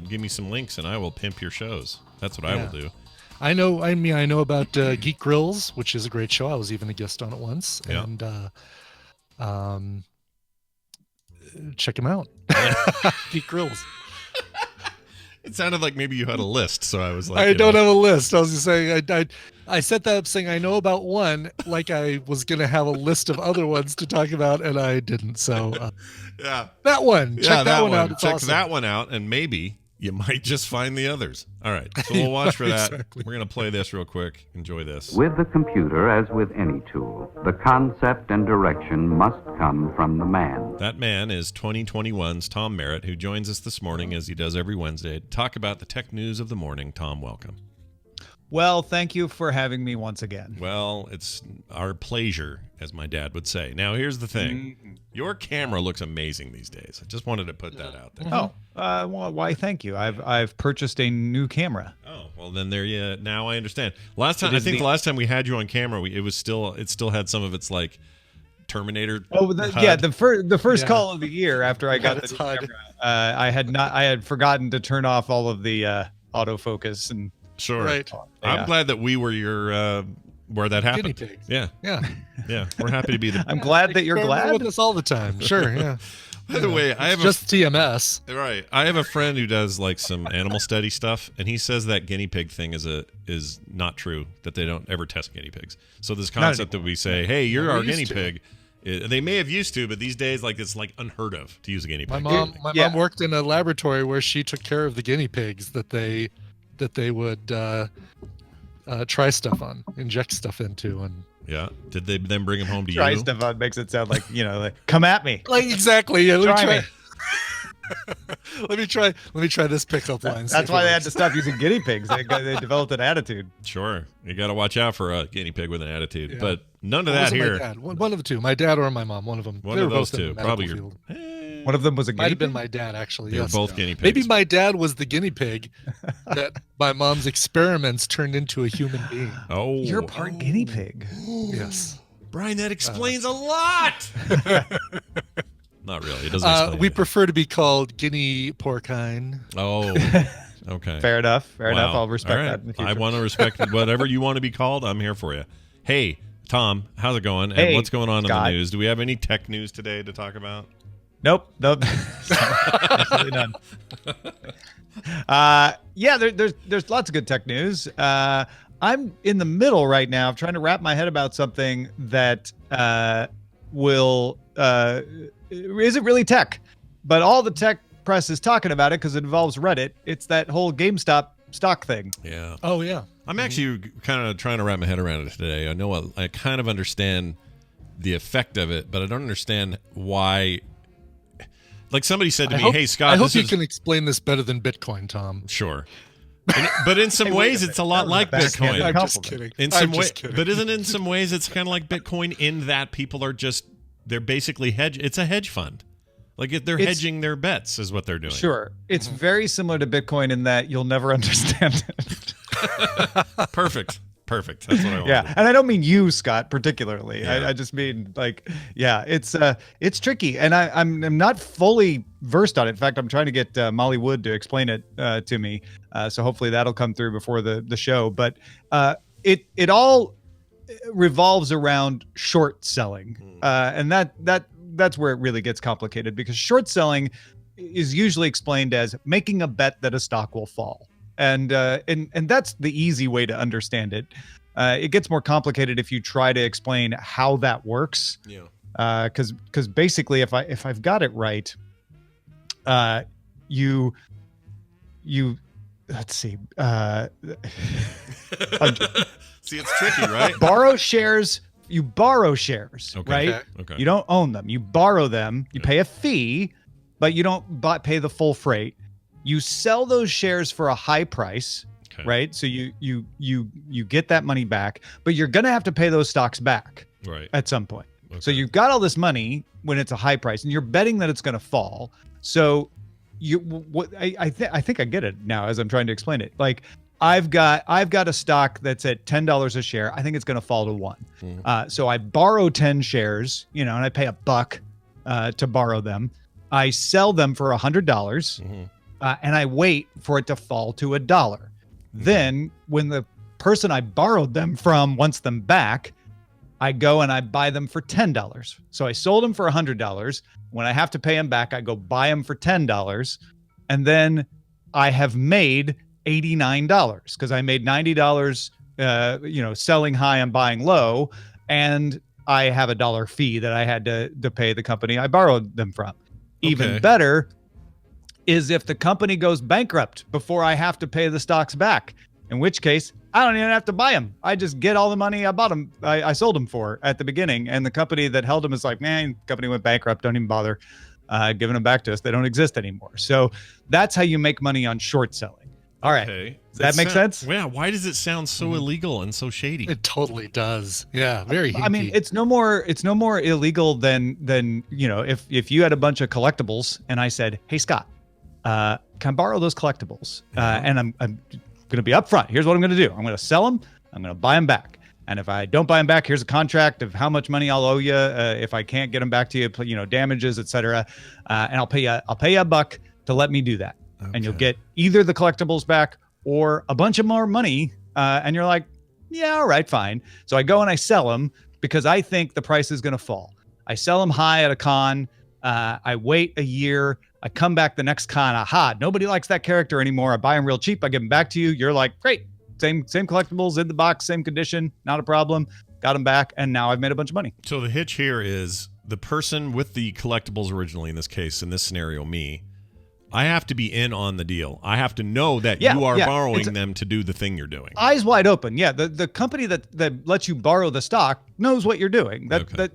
give me some links, and I will pimp your shows. That's what I will do. I know about Geek Grills, which is a great show. I was even a guest on it once. Yeah. And check him out. Geek Grills. It sounded like maybe you had a list, so I was like, I don't have a list. I was just saying, I set that up saying I know about one, like I was going to have a list of other ones to talk about, and I didn't. So, yeah, that one. Check that one out. It's Check awesome. that one out, and maybe you might just find the others. All right, so we'll watch for that. Exactly. We're going to play this real quick. Enjoy this. With the computer, as with any tool, the concept and direction must come from the man. That man is 2021's Tom Merritt, who joins us this morning, as he does every Wednesday, to talk about the tech news of the morning. Tom, welcome. Well, thank you for having me once again. Well, it's our pleasure. as my dad would say. Now, here's the thing. Your camera looks amazing these days. I just wanted to put that out there. Oh, well, why? Thank you. I've purchased a new camera. Oh, well, then there you. Now I understand. Last time, I think the last time we had you on camera, it still had some of its like Terminator. Oh, the first call of the year after I got the new camera, I had forgotten to turn off all of the autofocus and. Sure. Right. I'm glad that we were your where that happened. Guinea pigs. Yeah. Yeah. Yeah. We're happy to be the. I'm glad that you're glad with us all the time. Sure. Yeah. By the way, I have just TMS. Right. I have a friend who does like some animal study stuff, and he says that guinea pig thing is not true. That they don't ever test guinea pigs. So this concept that we say, "Hey, you're our guinea pig," they may have used to, but these days, like it's like unheard of to use a guinea pig. My mom worked in a laboratory where she took care of the guinea pigs that they would try stuff on, inject stuff into, and. Yeah. Did they then bring him home to you? Try stuff on makes it sound like, like, come at me. Like, exactly. Yeah, let me try. Let me try this pickup line. That's why they had to stop using guinea pigs. They developed an attitude. Sure. You got to watch out for a guinea pig with an attitude. Yeah. But none of that here. My dad. One of the two. My dad or my mom. One of them. One of those two. Probably your. One of them was a guinea pig? Might have been my dad, actually. They were both guinea pigs. Maybe my dad was the guinea pig that my mom's experiments turned into a human being. Oh. You're part guinea pig. Yes. Brian, that explains a lot. Not really. It doesn't explain we prefer to be called guinea porcine. Oh, okay. Fair enough. Fair enough. I'll respect that in the future. I want to respect whatever you want to be called. I'm here for you. Hey, Tom, how's it going? And what's going on Scott. in the news? Do we have any tech news today to talk about? Nope. Absolutely none. There's lots of good tech news. I'm in the middle right now of trying to wrap my head about something that isn't really tech, but all the tech press is talking about it because it involves Reddit. It's that whole GameStop stock thing. Yeah. Oh, yeah. I'm actually kind of trying to wrap my head around it today. I know I kind of understand the effect of it, but I don't understand why. Like somebody said to me, "Hey, Scott, I hope you can explain this better than Bitcoin, Tom." Sure. But in some ways, it's a lot like Bitcoin. I'm just kidding. But isn't in some ways it's kind of like Bitcoin in that people are they're basically It's a hedge fund. Like they're hedging their bets is what they're doing. Sure. It's very similar to Bitcoin in that you'll never understand it. Perfect. That's what I want. Yeah, and I don't mean you, Scott, particularly. Yeah. I just mean it's tricky, and I'm not fully versed on it. In fact, I'm trying to get Molly Wood to explain it to me. So hopefully that'll come through before the show. But it all revolves around short selling, and that's where it really gets complicated because short selling is usually explained as making a bet that a stock will fall. And that's the easy way to understand it. It gets more complicated if you try to explain how that works. Yeah. Because basically, if I've got it right, you let's see. See, it's tricky, right? Borrow shares. You borrow shares, right? Okay. You don't own them. You borrow them. You pay a fee, but you don't pay the full freight. You sell those shares for a high price, right? So you get that money back, but you're going to have to pay those stocks back at some point. Okay. So you've got all this money when it's a high price and you're betting that it's going to fall. So I think I get it now as I'm trying to explain it. Like I've got a stock that's at $10 a share. I think it's going to fall to $1. So I borrow 10 shares, and I pay $1 to borrow them. I sell them for $100. And I wait for it to fall to $1. Then when the person I borrowed them from wants them back, I go and I buy them for $10. So I sold them for $100. When I have to pay them back, I go buy them for $10. And then I have made $89 because I made $90, selling high and buying low. And I have $1 fee that I had to pay the company I borrowed them from. Even better is if the company goes bankrupt before I have to pay the stocks back, in which case I don't even have to buy them. I just get all the money I bought them. I sold them for at the beginning. And the company that held them is like, man, the company went bankrupt. Don't even bother giving them back to us. They don't exist anymore. So that's how you make money on short selling. All right. Okay. Does that make sense? Yeah. Why does it sound so illegal and so shady? It totally does. Yeah, very hinky. I mean, it's no more illegal than if you had a bunch of collectibles and I said, "Hey Scott, can I borrow those collectibles?" And I'm going to be upfront. Here's what I'm going to do. I'm going to sell them. I'm going to buy them back. And if I don't buy them back, here's a contract of how much money I'll owe you. If I can't get them back to you, damages, etc. And I'll pay you $1 to let me do that. Okay. And you'll get either the collectibles back or a bunch of more money. And you're like, yeah, all right, fine. So I go and I sell them because I think the price is going to fall. I sell them high at a con. I wait a year. I come back the next con. Aha, nobody likes that character anymore. I buy them real cheap. I give them back to you. You're like, great. Same collectibles in the box, same condition, not a problem. Got them back, and now I've made a bunch of money. So the hitch here is the person with the collectibles originally, in this case, in this scenario, me, I have to be in on the deal. I have to know that you are borrowing them to do the thing you're doing. Eyes wide open. Yeah, the company that lets you borrow the stock knows what you're doing. That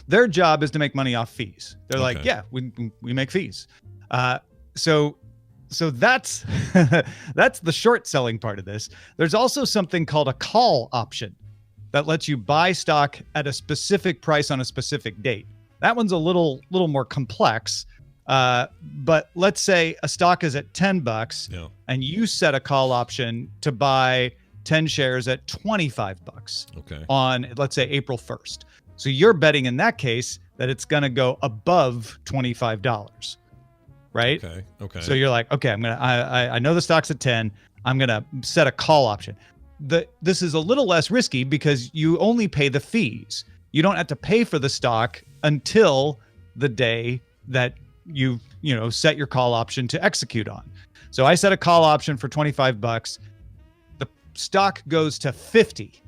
their job is to make money off fees. They're like, yeah, we make fees. So that's that's the short selling part of this. There's also something called a call option that lets you buy stock at a specific price on a specific date. That one's a little more complex. But let's say a stock is at $10 and you set a call option to buy 10 shares at $25 on, let's say, April 1st. So you're betting in that case that it's going to go above $25. Right? Okay. So you're like, okay, I know the stock's at 10. I'm going to set a call option. This is a little less risky because you only pay the fees. You don't have to pay for the stock until the day that you set your call option to execute on. So I set a call option for $25. The stock goes to 50.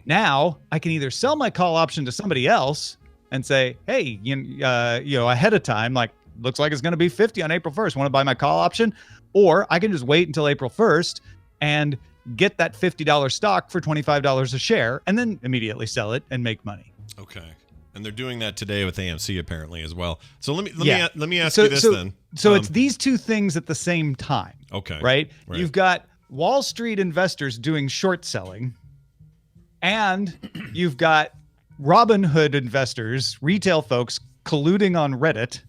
Now I can either sell my call option to somebody else and say, hey, ahead of time, like, looks like it's going to be 50 on April 1st. Want to buy my call option? Or I can just wait until April 1st and get that $50 stock for $25 a share and then immediately sell it and make money. Okay. And they're doing that today with AMC apparently as well. So let me ask you this then. So it's these two things at the same time. Okay. Right? You've got Wall Street investors doing short selling, and you've got Robinhood investors, retail folks colluding on Reddit.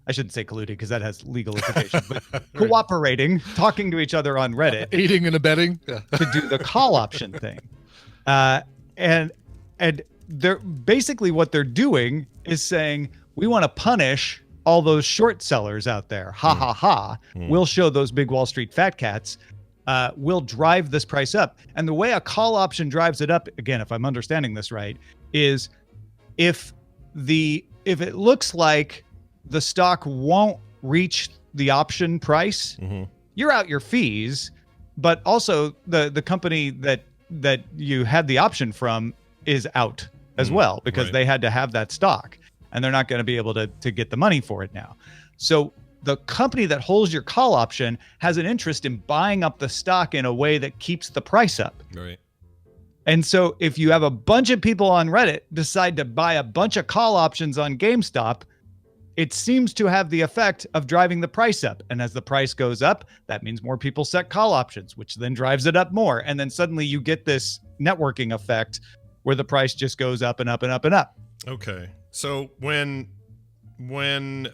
I shouldn't say colluding because that has legal implications, but cooperating, talking to each other on Reddit. Aiding and abetting. To do the call option thing. And they're basically what they're doing is saying, we want to punish all those short sellers out there. Ha ha ha. We'll show those big Wall Street fat cats. We'll drive this price up. And the way a call option drives it up, again, if I'm understanding this right, is if it looks like the stock won't reach the option price, you're out your fees, but also the company that you had the option from is out as well because they had to have that stock and they're not going to be able to get the money for it now. So the company that holds your call option has an interest in buying up the stock in a way that keeps the price up. Right. And so if you have a bunch of people on Reddit decide to buy a bunch of call options on GameStop, it seems to have the effect of driving the price up. And as the price goes up, that means more people set call options, which then drives it up more. And then suddenly you get this networking effect where the price just goes up and up and up and up. Okay. So when and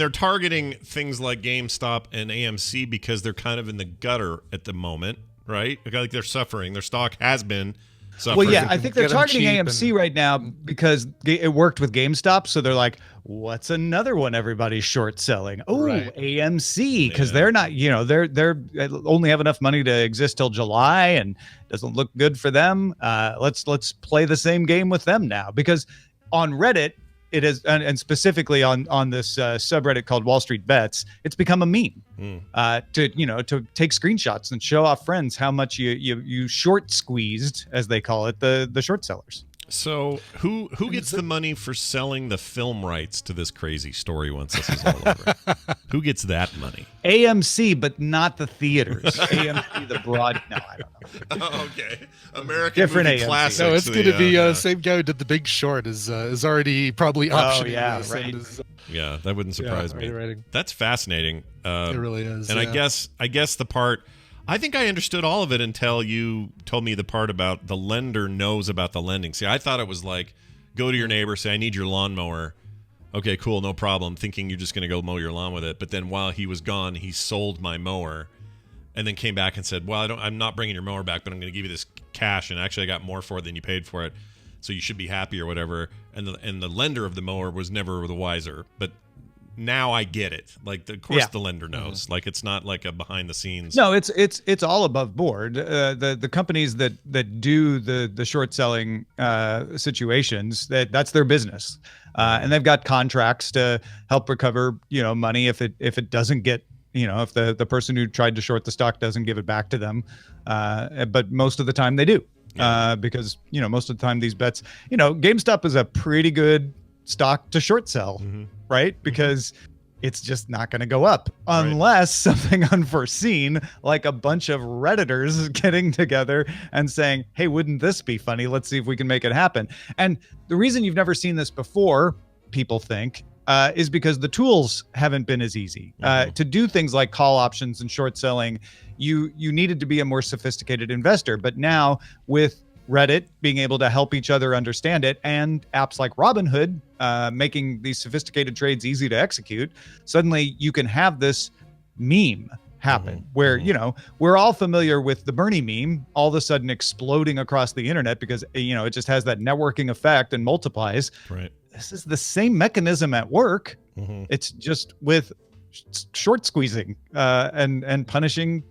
they're targeting things like GameStop and AMC because they're kind of in the gutter at the moment, right? Like they're suffering. Their stock has been suffering. Well, yeah, I think they're targeting AMC right now because it worked with GameStop. So they're like, what's another one everybody's short selling? Oh, AMC, because they're not, they're only have enough money to exist till July and doesn't look good for them. Let's play the same game with them now, because on Reddit, it is, and specifically on this subreddit called Wall Street Bets, it's become a meme to take screenshots and show off friends how much you short squeezed, as they call it, the short sellers. So who gets the money for selling the film rights to this crazy story once this is all over? Who gets that money? AMC, but not the theaters. AMC, the broad. No, I don't know. Okay, American Different movie AMC. classics. No, it's going to be yeah. same guy who did The Big Short is already probably optioning yeah, this. right. Yeah, that wouldn't surprise me. Writing. That's fascinating. It really is. And I guess the part, I think I understood all of it until you told me the part about the lender knows about the lending. See, I thought it was like, go to your neighbor, say, I need your lawnmower. Okay, cool, no problem. Thinking you're just going to go mow your lawn with it. But then while he was gone, he sold my mower and then came back and said, well, I'm not bringing your mower back, but I'm going to give you this cash. And actually I got more for it than you paid for it. So you should be happy or whatever. And the lender of the mower was never the wiser. But now I get it. Like, of course, the lender knows. Mm-hmm. Like, it's not like a behind the scenes. No, it's all above board. The companies that do the short selling situations, that's their business, and they've got contracts to help recover money if it doesn't get if the person who tried to short the stock doesn't give it back to them. But most of the time they do. Because most of the time these bets, GameStop is a pretty good stock to short sell, right? Because it's just not going to go up unless something unforeseen, like a bunch of Redditors getting together and saying, hey, wouldn't this be funny? Let's see if we can make it happen. And the reason you've never seen this before, people think, is because the tools haven't been as easy. To do things like call options and short selling, you needed to be a more sophisticated investor. But now with Reddit being able to help each other understand it, and apps like Robinhood making these sophisticated trades easy to execute, suddenly you can have this meme happen where, we're all familiar with the Bernie meme all of a sudden exploding across the internet because, it just has that networking effect and multiplies. Right. This is the same mechanism at work. It's just with short squeezing and punishing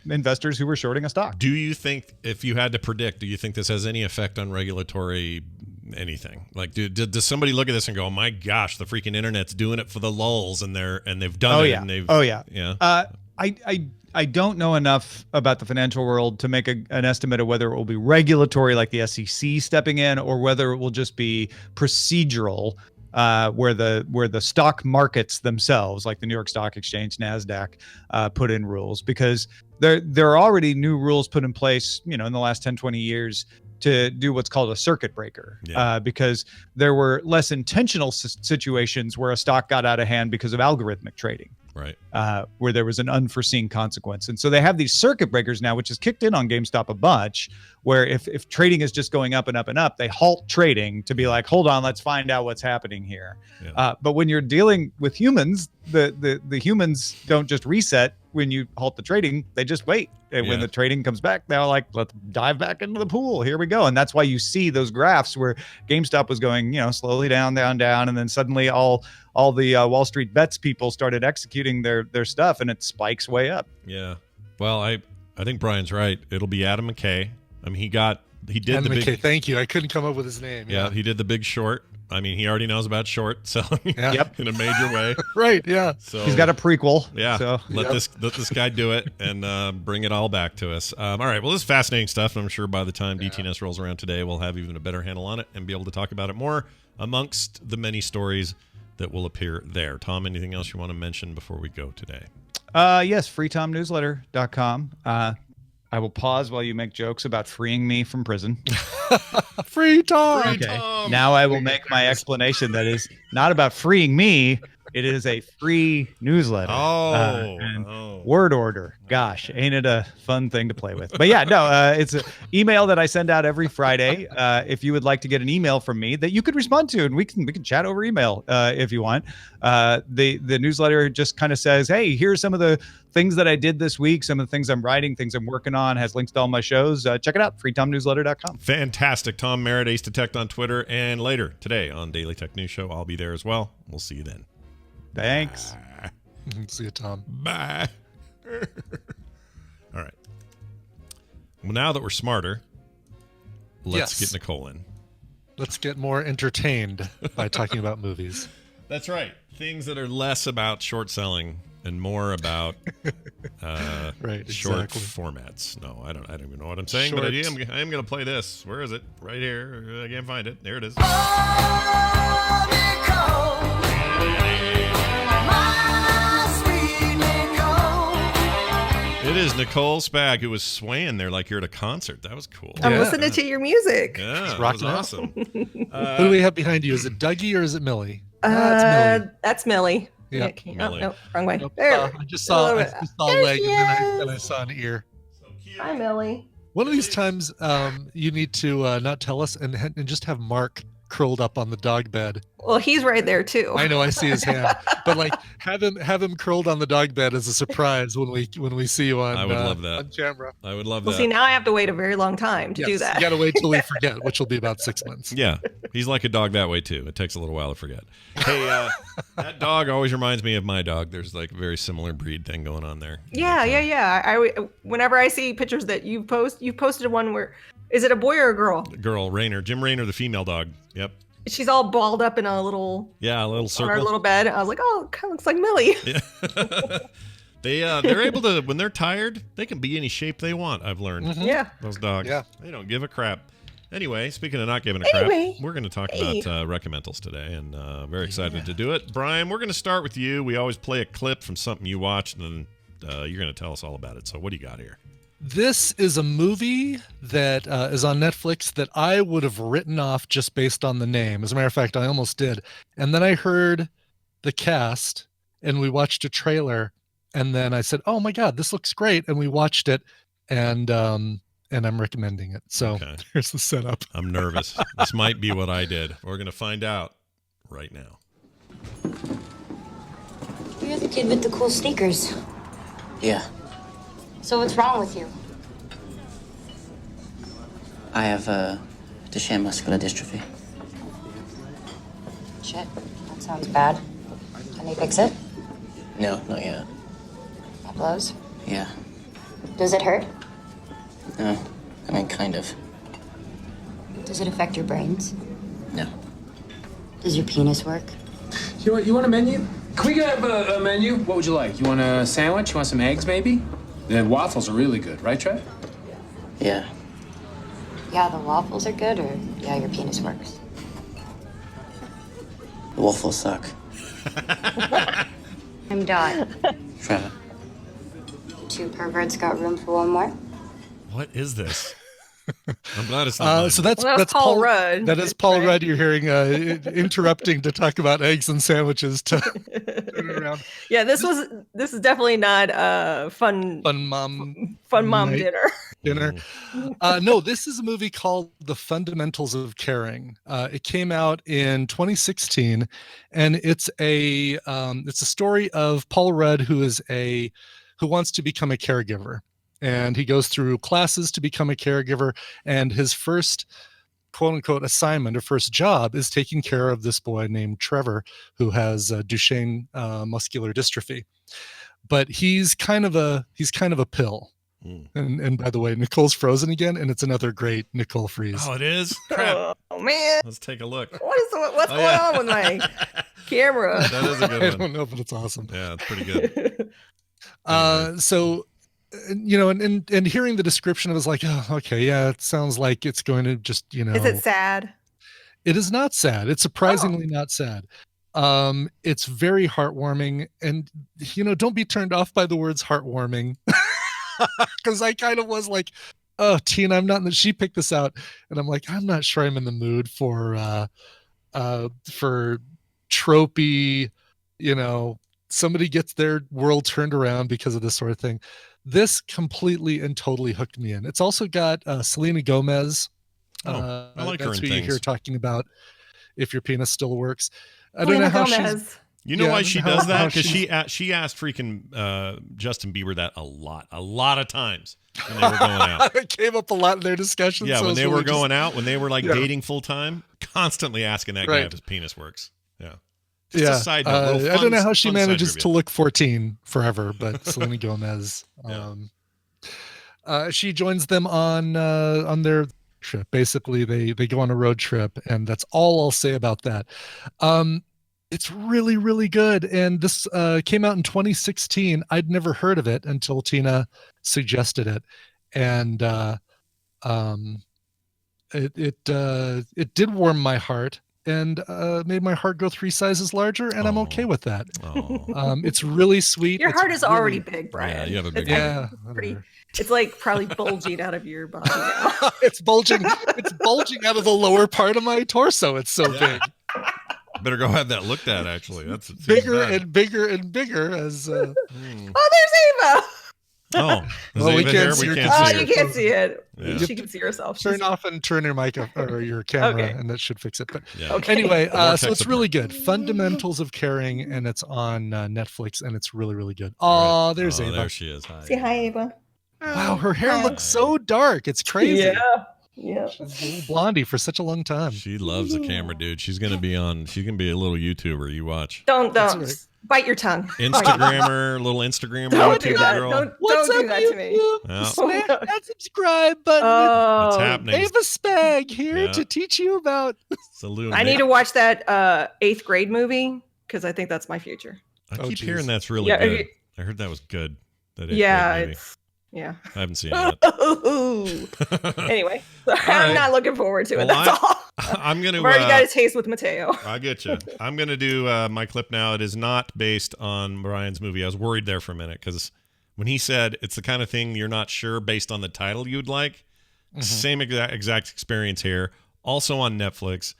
investors who were shorting a stock. Do you think, if you had to predict, do you think this has any effect on regulatory anything? Like, does somebody look at this and go, oh my gosh, the freaking internet's doing it for the lulz, and they've done it, and they've I don't know enough about the financial world to make an estimate of whether it will be regulatory, like the SEC stepping in, or whether it will just be procedural, where the stock markets themselves, like the New York Stock Exchange, NASDAQ, put in rules, because there are already new rules put in place, in the last 10, 20 years to do what's called a circuit breaker, because there were less intentional situations where a stock got out of hand because of algorithmic trading. Right. Where there was an unforeseen consequence. And so they have these circuit breakers now, which has kicked in on GameStop a bunch, where if trading is just going up and up and up, they halt trading to be like, hold on, let's find out what's happening here. But when you're dealing with humans, the humans don't just reset when you halt the trading, they just wait. And when the trading comes back, they're like, let's dive back into the pool. Here we go. And that's why you see those graphs where GameStop was going, slowly down, and then suddenly all the Wall Street bets people started executing their stuff, and it spikes way up. Yeah. Well, I think Brian's right. It'll be Adam McKay. I mean, he did Adam the McKay, big. thank you. I couldn't come up with his name. Yeah, he did the Big Short. I mean, he already knows about short selling in a major way. Right. Yeah. So he's got a prequel. Yeah. So let this guy do it and bring it all back to us. All right. Well, this is fascinating stuff. And I'm sure by the time DTNS rolls around today, we'll have even a better handle on it and be able to talk about it more amongst the many stories that will appear there. Tom, anything else you want to mention before we go today? Yes, freetomnewsletter.com. I will pause while you make jokes about freeing me from prison. Free Tom. Okay. Now I will make my explanation that is not about freeing me. It is a free newsletter. Word order. Gosh, ain't it a fun thing to play with? But yeah, no, it's an email that I send out every Friday. If you would like to get an email from me that you could respond to, and we can chat over email if you want. The newsletter just kind of says, hey, here's some of the things that I did this week, some of the things I'm writing, things I'm working on, has links to all my shows. Check it out, freetomnewsletter.com. Fantastic. Tom Merritt, Ace Detect on Twitter, and later today on Daily Tech News Show, I'll be there as well. We'll see you then. Thanks. Bye. See you, Tom. Bye. All right. Well, now that we're smarter, let's get Nicole in. Let's get more entertained by talking about movies. That's right. Things that are less about short selling and more about Right, short exactly. formats. No, I don't even know what I'm saying, but I am going to play this. Where is it? Right here. I can't find it. There it is. It is Nicole Spag, who was swaying there like you're at a concert. That was cool. I'm listening to your music. Yeah, that was awesome. Who do we have behind you? Is it Dougie or is it Millie? That's Millie. Yeah, Millie. No, wrong way. Nope. There. I just saw a leg and then I saw an ear. Hi, Millie. One of these times, you need to not tell us and just have Mark curled up on the dog bed. Well, he's right there too. I know, I see his hand, but like have him curled on the dog bed as a surprise when we see you on. I would love that on camera. I would love Well, that. see, now I have to wait a very long time to do that. You got to wait till we forget, which will be about 6 months. Yeah, he's like a dog that way too. It takes a little while to forget. Hey, that dog always reminds me of my dog. There's like a very similar breed thing going on there. Yeah. Whenever I see pictures that you posted one where, is it a boy or a girl? Girl, Rainer, Jim Rainer, the female dog. Yep. She's all balled up in a little circle on her little bed. I was like, oh, it kind of looks like Millie. Yeah. They're able to, when they're tired, they can be any shape they want. I've learned. Mm-hmm. Yeah. Those dogs. Yeah. They don't give a crap. Anyway, speaking of not giving a crap, we're going to talk about Recommendals today, and very excited to do it. Brian, we're going to start with you. We always play a clip from something you watched, and then you're going to tell us all about it. So what do you got here? This is a movie that is on Netflix that I would have written off just based on the name. As a matter of fact, I almost did. And then I heard the cast and we watched a trailer and then I said, oh my God, this looks great. And we watched it and I'm recommending it. So here's the setup. I'm nervous. This might be what I did. We're going to find out right now. You're the kid with the cool sneakers. Yeah. So what's wrong with you? I have Duchenne muscular dystrophy. Shit, that sounds bad. Can they fix it? No, not yet. That blows. Yeah. Does it hurt? No, I mean, kind of. Does it affect your brains? No. Does your penis work? You want a menu? Can we get a menu? What would you like? You want a sandwich? You want some eggs, maybe? The waffles are really good, right, Trev? Yeah. Yeah, the waffles are good, or yeah, your penis works. The waffles suck. I'm Dot. Trevor. Two perverts got room for one more? What is this? I'm glad it's not so mine. that's Paul Rudd. That is Paul Rudd. You're hearing interrupting to talk about eggs and sandwiches to turn it around. Yeah, this is definitely not fun mom dinner. No, this is a movie called The Fundamentals of Caring. It came out in 2016, and it's a story of Paul Rudd, who wants to become a caregiver. And he goes through classes to become a caregiver. And his first quote unquote assignment or first job is taking care of this boy named Trevor, who has Duchenne muscular dystrophy. But he's kind of a pill. And by the way, Nicole's frozen again, and it's another great Nicole freeze. Oh, it is? Crap. Oh man. Let's take a look. What's going on with my camera? That is a good one. I don't know, but it's awesome. Yeah, it's pretty good. So and hearing the description, I was like, oh, okay, yeah, it sounds like it's going to just, Is it sad? It is not sad. It's surprisingly not sad. It's very heartwarming, and don't be turned off by the words heartwarming, because I kind of was like, oh, Tina, I'm not. She picked this out, and I'm like, I'm not sure I'm in the mood for tropey, somebody gets their world turned around because of this sort of thing. This completely and totally hooked me in. It's also got Selena Gomez. I like her that's in who things. you hear talking about if your penis still works. I Selena don't know how Gomez. she's. You know why she does that? Because she's- she asked freaking Justin Bieber that a lot of times when they were going out. It came up a lot in their discussions. Yeah, so when it's they really were going out, when they were like Yeah. dating full time, constantly asking that guy Right. if his penis works. Yeah. Yeah, A side note, little I don't know fun- how she fun side manages trivia. to look 14 forever, but Selena Gomez. She joins them on their trip. Basically, they go on a road trip, and that's all I'll say about that. It's really, really good. And this came out in 2016. I'd never heard of it until Tina suggested it. And it did warm my heart and made my heart go 3 sizes larger, and I'm okay with that. It's really sweet. Your It's heart is really- already big, Brian. Yeah, you have a big Yeah, Pretty, it's like probably bulging out of your body now. it's bulging. It's bulging out of the lower part of my torso. It's so big. Better go have that looked at. Actually, that's Bigger and bigger and bigger as. Oh, there's Ava. Oh, is Well, we Ava can't here? see We her. can't Oh, see her. you can't see it. Yeah. She can see herself. Turn off and turn your mic up or your camera, Okay. and that should fix it. But Yeah. Okay. anyway, Vortex so it's really good. Fundamentals of Caring, and it's on Netflix, and it's really, really good. Oh, there's Ava. There she is. Hi. Say hi, Ava. Wow, her hair looks so dark. It's crazy. Yeah. She's a little blondie for such a long time. She loves the camera, dude. She's gonna be on. She's gonna be a little YouTuber. You watch. Don't right. bite your tongue. Instagrammer, little Instagrammer, Don't do YouTuber that. girl. Don't do that to me. Yeah. Smash that subscribe button. What's Oh, happening? Ava Spag here Yeah. to teach you about. Salute. I need to watch that 8th grade movie because I think that's my future. I Oh, keep geez. hearing that's really Yeah, good. I heard that was good. That Yeah, movie. it's yeah. I haven't seen it yet. Anyway, right. I'm not looking forward to it. Well, That's all. I'm gonna. I've already got a taste with Mateo. I get you. I'm going to do my clip now. It is not based on Brian's movie. I was worried there for a minute because when he said it's the kind of thing you're not sure based on the title you'd like, same exact experience here. Also on Netflix.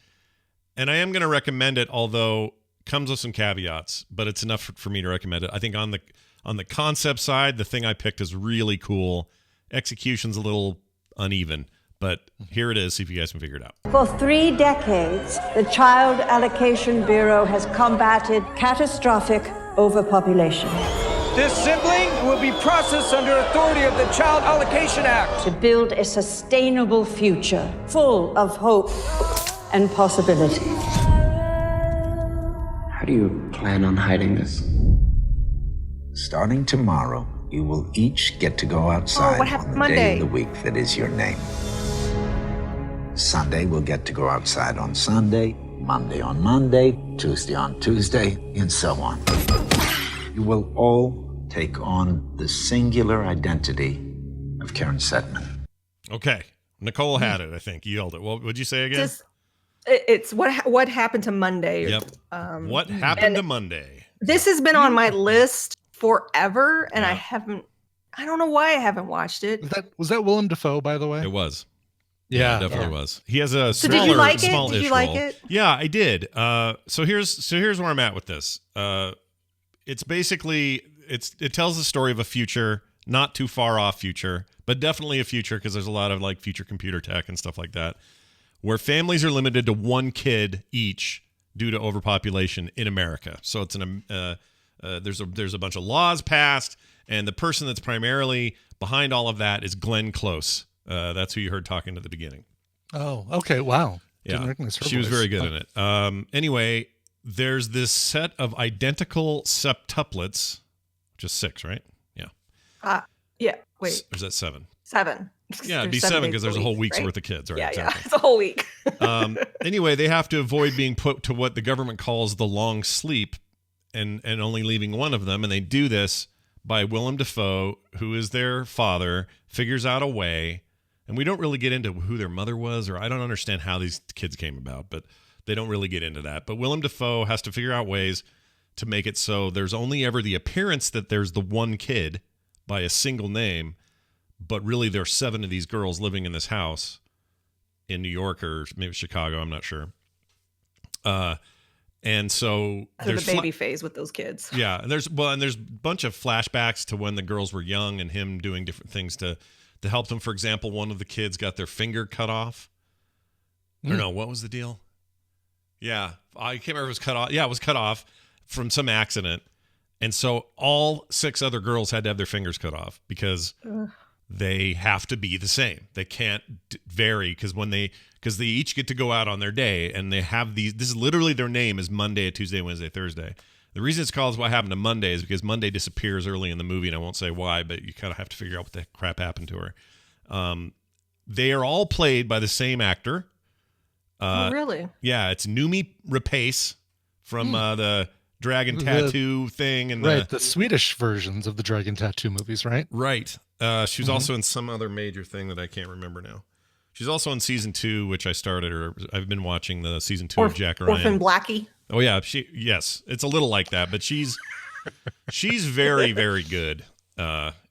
And I am going to recommend it, although comes with some caveats, but it's enough for me to recommend it. I think on the concept side, the thing I picked is really cool. Execution's a little uneven. But here it is. See if you guys can figure it out. For 3 decades, the Child Allocation Bureau has combated catastrophic overpopulation. This sibling will be processed under authority of the Child Allocation Act. To build a sustainable future full of hope and possibility. How do you plan on hiding this? Starting tomorrow, you will each get to go outside what happened on the day Monday? of the week that is your name. Sunday, we'll get to go outside on Sunday, Monday on Monday, Tuesday on Tuesday, and so on. You will all take on the singular identity of Karen Setman. Okay. Nicole had it, I think. You yelled it. What would you say again? Just it's what happened to Monday. Yep. What happened to Monday? This has been on my list forever, and I don't know why I haven't watched it. Was that Willem Dafoe, by the way? It was. Yeah, it definitely was. He has a So smaller, did you like it? smallish Did you like role. it? Yeah, I did. So here's where I'm at with this. It's basically it tells the story of a future, not too far off future, but definitely a future because there's a lot of like future computer tech and stuff like that, where families are limited to 1 kid each due to overpopulation in America. So it's there's a bunch of laws passed, and the person that's primarily behind all of that is Glenn Close. That's who you heard talking at the beginning. Oh, okay. Wow. Yeah, Didn't recognize her she was voice. very good in it. Anyway, there's this set of identical septuplets, just 6, right? Yeah. Yeah. Wait. Or is that 7? 7. Yeah, it'd be There's 7 days because there's a week, whole week's right? worth of kids, right? Yeah, Exactly. yeah. It's a whole week. Anyway, they have to avoid being put to what the government calls the long sleep and only leaving one of them. And they do this by Willem Dafoe, who is their father, figures out a way. And we don't really get into who their mother was, or I don't understand how these kids came about, but they don't really get into that. But Willem Dafoe has to figure out ways to make it so there's only ever the appearance that there's the 1 kid by a single name, but really there's 7 of these girls living in this house in New York or maybe Chicago, I'm not sure. And so There's the baby phase with those kids. Yeah, and there's a bunch of flashbacks to when the girls were young and him doing different things to help them. For example, one of the kids got their finger cut off. Or no, what was the deal? Yeah, I can't remember if it was cut off. Yeah, it was cut off from some accident. And so all 6 other girls had to have their fingers cut off because they have to be the same. They can't vary because they each get to go out on their day and they have these. This is literally their name is Monday, Tuesday, Wednesday, Thursday. The reason it's called What Happened to Monday is because Monday disappears early in the movie, and I won't say why, but you kind of have to figure out what the crap happened to her. They are all played by the same actor. Oh, really? Yeah, it's Noomi Rapace from the dragon tattoo thing. And the Swedish versions of the dragon tattoo movies, right? Right. She was also in some other major thing that I can't remember now. She's also in season 2, which I started, or I've been watching the season 2 of Jack Ryan. Orphan Blackie. Oh yeah, yes, it's a little like that, but she's very, very good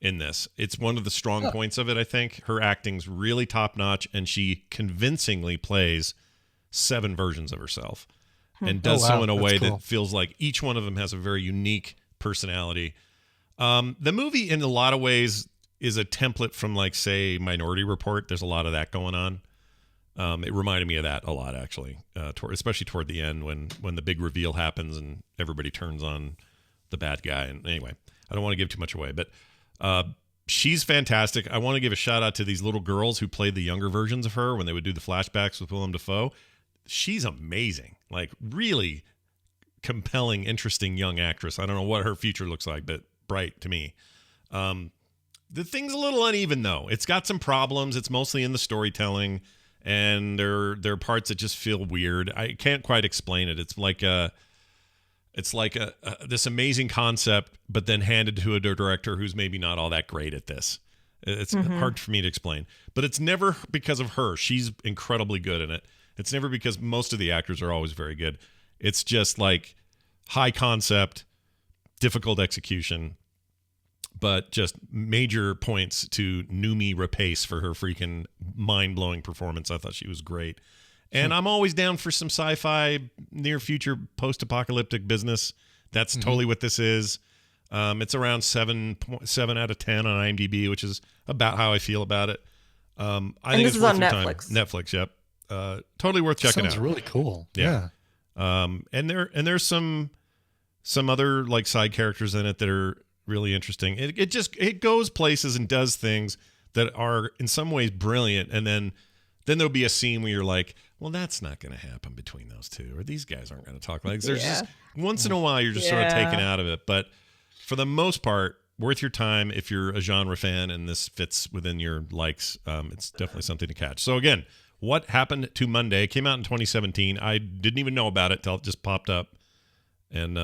in this. It's one of the strong points of it, I think. Her acting's really top notch, and she convincingly plays 7 versions of herself, and does so in a way that feels like each one of them has a very unique personality. The movie, in a lot of ways, is a template from, like, say, Minority Report. There's a lot of that going on. It reminded me of that a lot, actually, especially toward the end when the big reveal happens and everybody turns on the bad guy. And anyway, I don't want to give too much away, but she's fantastic. I want to give a shout out to these little girls who played the younger versions of her when they would do the flashbacks with Willem Dafoe. She's amazing, like really compelling, interesting young actress. I don't know what her future looks like, but bright to me. The thing's a little uneven, though. It's got some problems. It's mostly in the storytelling, and there are parts that just feel weird. I can't quite explain it. It's like this amazing concept, but then handed to a director who's maybe not all that great at this. It's hard for me to explain, but it's never because of her. She's incredibly good in it. It's never because most of the actors are always very good. It's just like high concept, difficult execution, but just major points to Noomi Rapace for her freaking mind-blowing performance. I thought she was great. And I'm always down for some sci-fi, near-future, post-apocalyptic business. That's totally what this is. It's around 7 out of 10 on IMDb, which is about how I feel about it. I think this is on Netflix. Netflix, yep. Totally worth checking out. Sounds really cool. Yeah. And there's some other like side characters in it that are really interesting. It goes places and does things that are in some ways brilliant, and then there'll be a scene where you're like, well, that's not going to happen between those two, or these guys aren't going to talk like. There's just once in a while you're just sort of taken out of it, but for the most part, worth your time if you're a genre fan and this fits within your likes. It's definitely something to catch. So again, What Happened to Monday came out in 2017. I didn't even know about it till it just popped up, and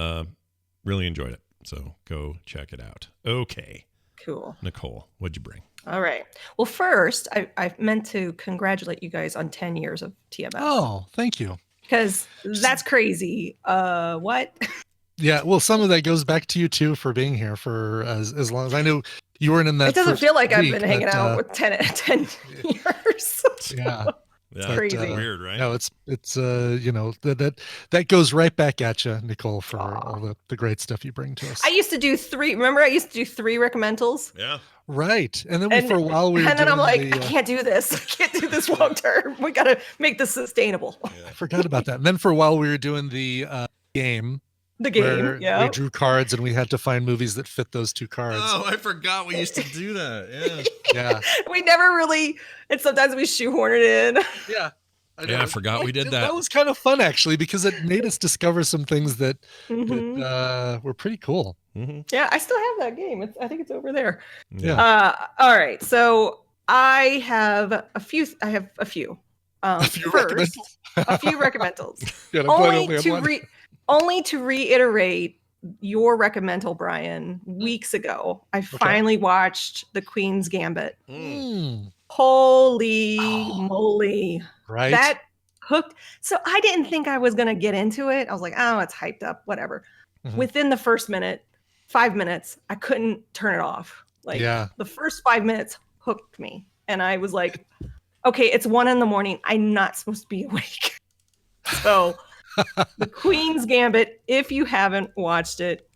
really enjoyed it. So go check it out. Okay. Cool. Nicole, what'd you bring? All right. Well, first, I meant to congratulate you guys on 10 years of TMS. Oh, thank you. Because that's crazy. What? Yeah, well, some of that goes back to you, too, for being here for as long as I knew you weren't in that. It doesn't feel like I've been hanging but, out with 10 years. Yeah. It's Yeah, crazy. It's weird, right? No, it's that goes right back at you, Nicole, for all the great stuff you bring to us. I used to do 3. Remember, I used to do 3 recommendals. Yeah. Right, and then for a while we were. And then I'm like, I can't do this. I can't do this long term. We got to make this sustainable. I forgot about that. And then for a while we were doing the game. The game, where yeah. We drew cards and we had to find movies that fit those 2 cards. Oh, I forgot we used to do that. Yeah. Yeah. We never really, and sometimes we shoehorn it in. Yeah. I forgot we did that. That was kind of fun, actually, because it made us discover some things that were pretty cool. Mm-hmm. Yeah, I still have that game. I think it's over there. Yeah. All right. So I have a few. A few first, a few recommendals. Yeah, only to reiterate your recommendal, Brian. Weeks ago, I finally watched The Queen's Gambit. Holy moly! Right. That hooked. So I didn't think I was gonna get into it. I was like, oh, it's hyped up, whatever. Mm-hmm. Within the first 5 minutes, I couldn't turn it off. Like the first 5 minutes hooked me. And I was like, okay, it's 1 a.m. I'm not supposed to be awake. So The Queen's Gambit, if you haven't watched it,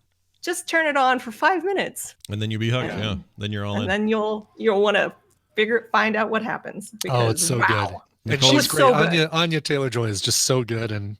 just turn it on for 5 minutes. And then you'll be hooked. Yeah. Then you're all in. And then you'll want to find out what happens. Because, it's so good. And Nicole, she's great. So Anya Taylor-Joy is just so good, and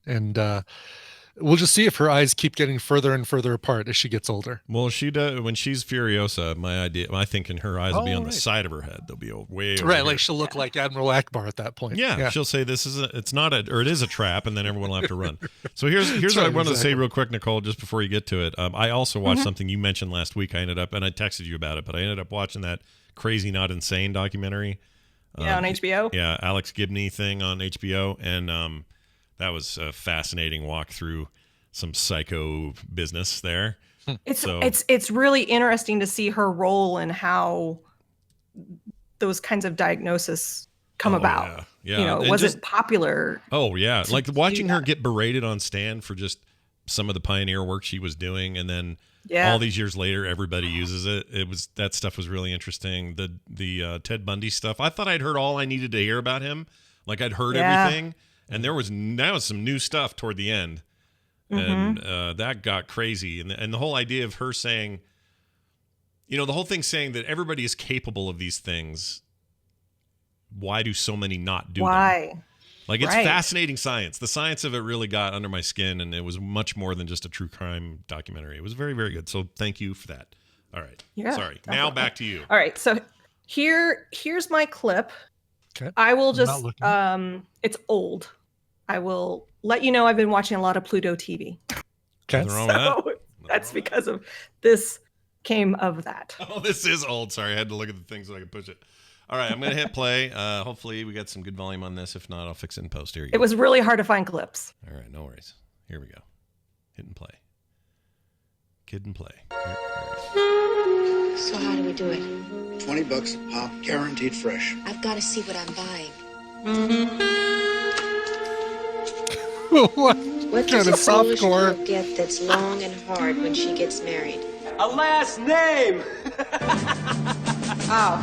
we'll just see if her eyes keep getting further and further apart as she gets older. Well, she does when she's Furiosa. My thinking her eyes will be on the side of her head. They'll be way over right, here. like she'll look like Admiral Akbar at that point. Yeah, she'll say it is a trap, and then everyone will have to run. So here's what I wanted to say real quick, Nicole, just before you get to it. I also watched something you mentioned last week. I texted you about it, but I ended up watching that Crazy Not Insane documentary. On HBO. Yeah, Alex Gibney thing on HBO, and that was a fascinating walk through some psycho business there. It's really interesting to see her role and how those kinds of diagnoses come about. Yeah. It wasn't popular. Oh yeah, like watching her get berated on stand for just some of the pioneer work she was doing, and then all these years later, everybody uses it. That stuff was really interesting. The Ted Bundy stuff. I thought I'd heard all I needed to hear about him. Like I'd heard everything, and there was some new stuff toward the end. And that got crazy. And the whole idea of her saying, the whole thing saying that everybody is capable of these things. Why do so many not do them? Like, it's fascinating science. The science of it really got under my skin, and it was much more than just a true crime documentary. It was very, very good. So thank you for that. All right. Yeah, sorry. definitely. Now back to you. All right. So here's my clip. Okay. I will just, it's old. I will let you know I've been watching a lot of Pluto TV. Okay. Nothing wrong with that. That's because of this came of that. Oh, this is old. Sorry, I had to look at the thing so I could push it. All right, I'm going to hit play. Hopefully we got some good volume on this. If not, I'll fix it in post. Here you go. It was really hard to find clips. All right, no worries. Here we go. Hit and play. Kid and play. So how do we do it? $20 a pop, guaranteed fresh. I've got to see what I'm buying. What does kind a of foolish softcore girl get that's long and hard when she gets married? A last name! Oh,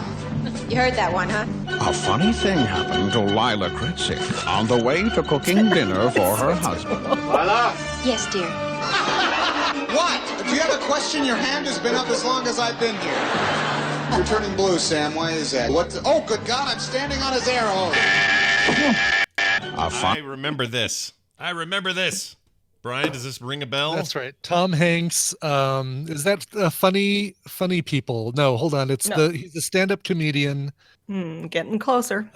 you heard that one, huh? A funny thing happened to Lila Kritzik on the way to cooking dinner for her husband. Lila? Yes, dear. What? Do you have a question? Your hand has been up as long as I've been here. You're turning blue, Sam. Why is that? Oh, good God, I'm standing on his arrow. I remember this. Brian, does this ring a bell? That's right. Tom Hanks. Is that funny people? No, hold on. He's a stand-up comedian. Getting closer.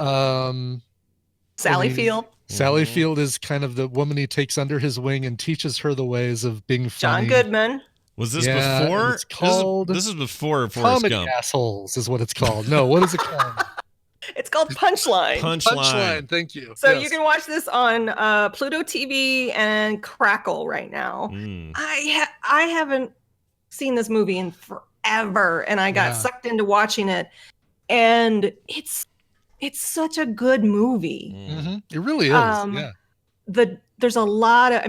Sally Field. Sally Field is kind of the woman he takes under his wing and teaches her the ways of being funny. John Goodman. Was this before? It's called This is before Forrest Comedy Gump. Assholes is what it's called. No, what is it called? It's called Punchline. Punchline. Thank you. So you can watch this on Pluto TV and Crackle right now. I haven't seen this movie in forever, and I got sucked into watching it, and it's such a good movie. It really is. There's a lot of,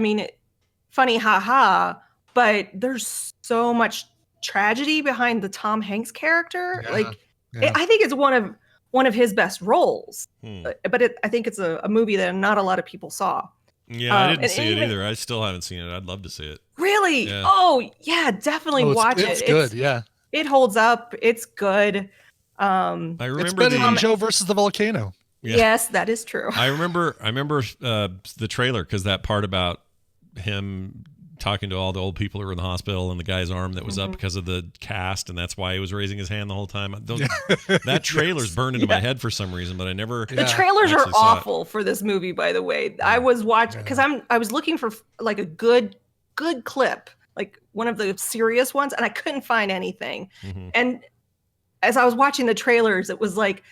funny haha, but there's so much tragedy behind the Tom Hanks character. I think it's one of his best roles, but I think it's a movie that not a lot of people saw. Yeah, I didn't see it either. I still haven't seen it. I'd love to see it. Really? Yeah. Oh, yeah, definitely watch it. It's good, yeah. It holds up. It's good. I remember it's better than Joe versus the volcano. Yeah. Yes, that is true. I remember the trailer, because that part about him talking to all the old people who were in the hospital and the guy's arm that was up because of the cast, and that's why he was raising his hand the whole time. That trailer's burned into my head for some reason, but I never. The trailers are awful for this movie, by the way. I was watching because I was looking for like a good clip, like one of the serious ones, and I couldn't find anything. And as I was watching the trailers, it was like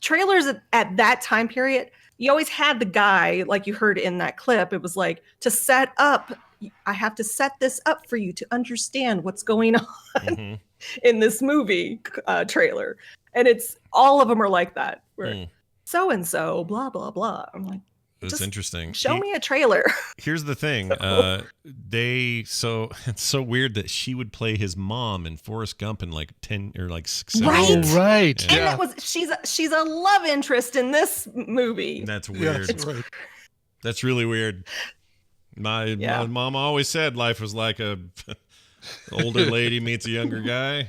trailers at that time period. You always had the guy, like you heard in that clip. It was like, to set up. I have to set this up for you to understand what's going on in this movie trailer. And it's all of them are like that. Where so-and-so, blah, blah, blah. I'm like, it's interesting. Show me a trailer. Here's the thing. It's so weird that she would play his mom in Forrest Gump in like 10 or like 6 Right. Oh, right. And that was she's a love interest in this movie. That's weird. That's right. That's really weird. My mom always said life was like a older lady meets a younger guy.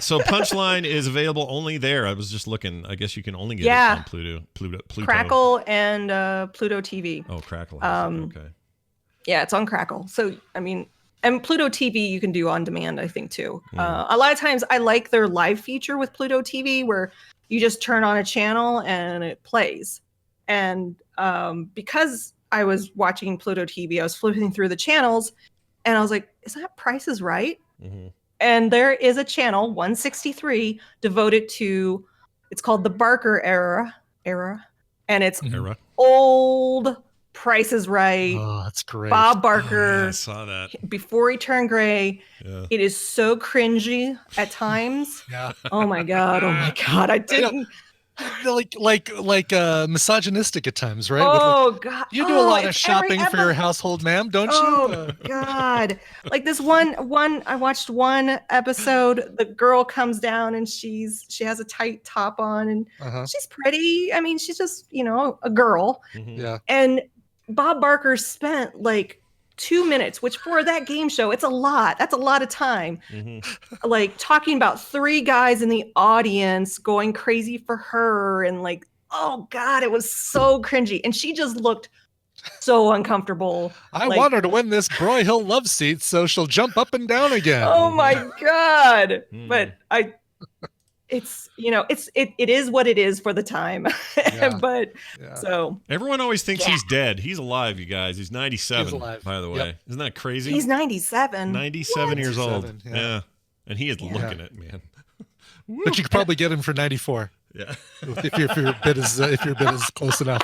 So Punchline is available only there. I was just looking. I guess you can only get it on Pluto. Crackle and Pluto TV. Oh, Crackle. Okay. Yeah, it's on Crackle. So and Pluto TV you can do on demand, I think too. A lot of times I like their live feature with Pluto TV where you just turn on a channel and it plays. And because I was watching Pluto TV, I was flipping through the channels and I was like, is that Price is Right? And there is a channel, 163, devoted to, it's called the Barker era. And it's old Price is Right. Oh, that's great. Bob Barker. Oh, yeah, I saw that. Before he turned gray. Yeah. It is so cringy at times. Yeah. Oh my god. I didn't. Like misogynistic at times, right? Oh god. You do a lot of it's shopping every for your household, ma'am, don't you? Oh god. Like this one I watched one episode, the girl comes down and she has a tight top on and she's pretty. I mean, she's just, a girl. Yeah. And Bob Barker spent like 2 minutes, which for that game show, it's a lot. That's a lot of time. Like talking about 3 guys in the audience going crazy for her. And like, oh God, it was so cringy. And she just looked so uncomfortable. I want her to win this Broyhill love seat so she'll jump up and down again. Oh my God. But it is what it is for the time. But so everyone always thinks he's dead. He's alive, you guys. He's 97, He's alive. by the way. Yep. Isn't that crazy? He's 97. 97 years old. 97, Yeah. And he is looking it, man. But you could probably get him for 94. Yeah. if your bid is close enough.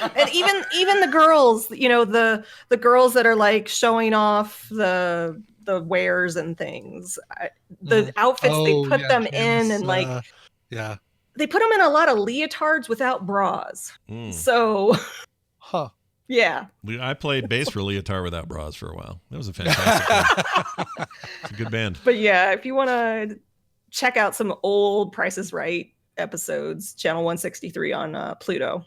And even the girls, the girls that are like showing off the wares and things, the outfits they put them in, and like they put them in a lot of leotards without bras. So yeah, I played bass for Leotard without bras for a while. That was a fantastic band. It's a good band. But yeah, if you want to check out some old Price is Right episodes, channel 163 on Pluto.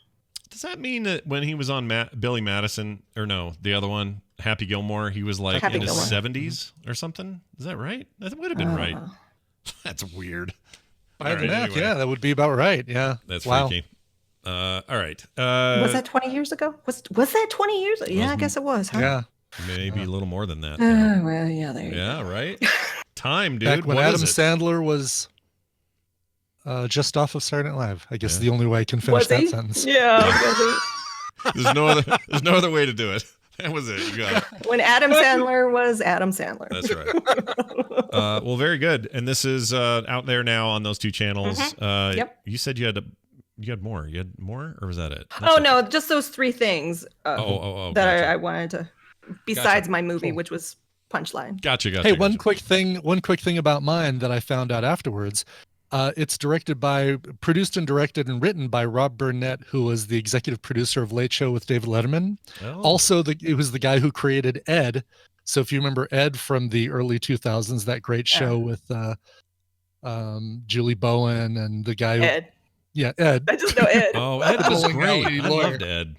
Does that mean that when he was on Billy Madison, or no, the other one, Happy Gilmore, he was like in his 70s or something? Is that right? That would have been right. That's weird. By the math, yeah, that would be about right. Yeah. That's freaky. All right. Was that 20 years ago? Was that 20 years? Yeah, I guess it was. Huh? Yeah. Maybe a little more than that. Well, yeah, there you go. Yeah, right? Time, dude. Back when what Adam is it? Sandler was just off of Saturday Night Live. I guess the only way I can finish that sentence. Yeah. There's no other way to do it. That was it. You got it. When Adam Sandler was Adam Sandler. That's right. Well, very good. And this is out there now on those 2 channels. Yep. You said you had more. You had more, or was that it? No, just those 3 things that gotcha. I wanted to, besides my movie, which was Punchline. Gotcha. Hey, one quick thing about mine that I found out afterwards. It's produced and directed and written by Rob Burnett, who was the executive producer of Late Show with David Letterman. Oh. Also, it was the guy who created Ed. So if you remember Ed from the early 2000s, that great show with Julie Bowen and the guy Ed. Yeah, Ed. I just know Ed. Oh, Ed was great. I loved Ed.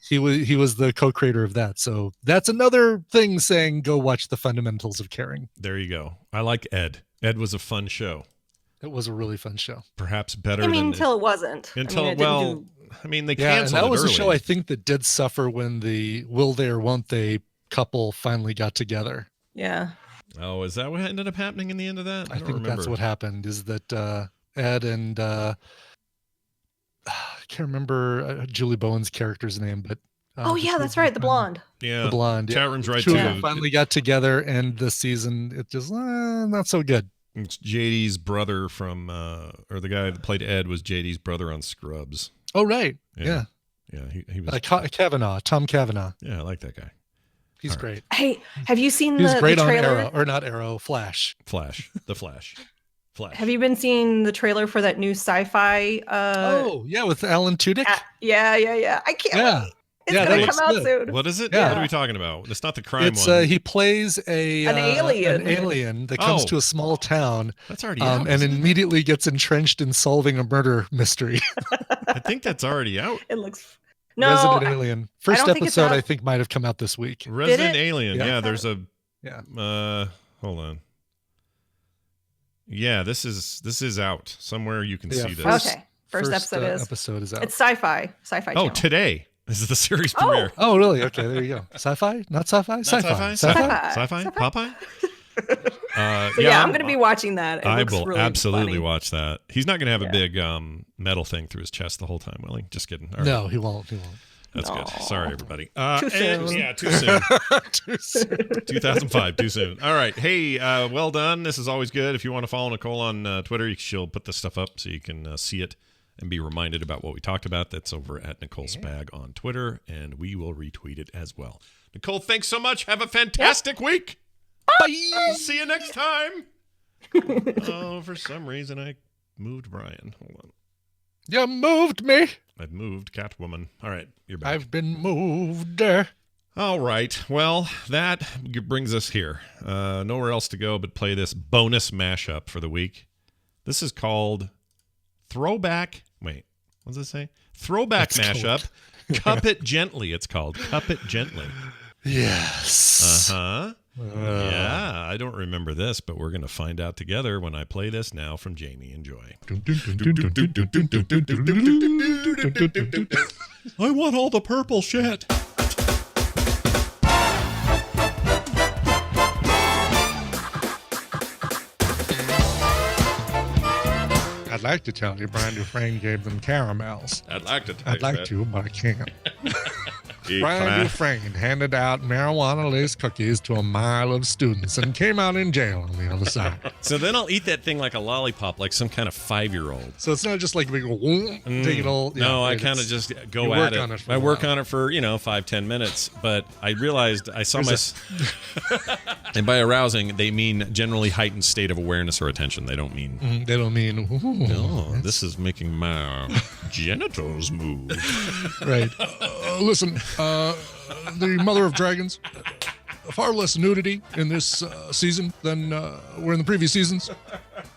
He was the co-creator of that. So that's another thing saying go watch The Fundamentals of Caring. There you go. I like Ed. Ed was a fun show. It was a really fun show. Perhaps better until it wasn't. They it canceled and that it was early. a show I think that did suffer when the will they or won't they couple finally got together. Yeah. Oh, is that what ended up happening in the end of that? I think that's what happened, is that Ed and I can't remember Julie Bowen's character's name, but oh yeah, that's right, the blonde. Yeah, the blonde. Chat room's right too. too. Finally got together, and this season it just not so good. It's JD's brother from, or the guy that played Ed was JD's brother on Scrubs. Oh right, yeah. He was Tom Cavanaugh. Yeah, I like that guy. He's great. Hey, have you seen He's great the on trailer? Arrow, or not Arrow, Flash. The Flash. Have you been seeing the trailer for that new sci-fi? With Alan Tudyk. Yeah. I can't. Yeah. Wait. It's gonna come out soon. What is it? Yeah. What are we talking about? It's not the crime It's one. he plays an alien that comes to a small town. That's already out, and immediately gets entrenched in solving a murder mystery. I think that's already out. It looks Resident Alien. First think it's episode out. I think might have come out this week. Resident Alien. Yeah. There's a hold on. Yeah, this is out somewhere. You can see this. Okay. First episode is out. It's sci-fi channel. Oh, today. This is the series premiere. Oh, really? Okay, there you go. Sci-fi? Not sci-fi? Sci-fi. Sci-fi? Popeye? I'm going to be watching that. I will really absolutely funny. watch that. He's not going to have a big metal thing through his chest the whole time, will he? Just kidding. All right. No, he won't. That's good. Sorry, everybody. Too soon. Yeah, too soon. Too soon. 2005, too soon. All right. Hey, well done. This is always good. If you want to follow Nicole on Twitter, she'll put this stuff up so you can see it and be reminded about what we talked about, that's over at Nicole Spag on Twitter, and we will retweet it as well. Nicole, thanks so much. Have a fantastic week. Bye. See you next time. Oh, for some reason I moved Brian. Hold on. You moved me. I've moved Catwoman. All right, you're back. I've been moved. All right. Well, that brings us here. Nowhere else to go but play this bonus mashup for the week. This is called Throwback. Wait, what does it say? Throwback Mashup. Cup It Gently, it's called. Cup It Gently. Yes. Uh-huh. Yeah, I don't remember this, but we're going to find out together when I play this now from Jamie. Enjoy. I want all the purple shit. I'd like to tell you Brian Dufresne gave them caramels. I'd like to, but I can't. Brian Dufresne handed out marijuana-laced cookies to a mile of students and came out in jail on the other side. So then I'll eat that thing like a lollipop, like some kind of 5-year-old. So it's not just like we go, take it all. Yeah, no, I kind of just go at it. I work on it for 5-10 minutes, but I realized I saw and by arousing they mean generally heightened state of awareness or attention. They don't mean. They don't mean. No, this is making my genitals move. Right. Listen, the Mother of Dragons, far less nudity in this season than were in the previous seasons.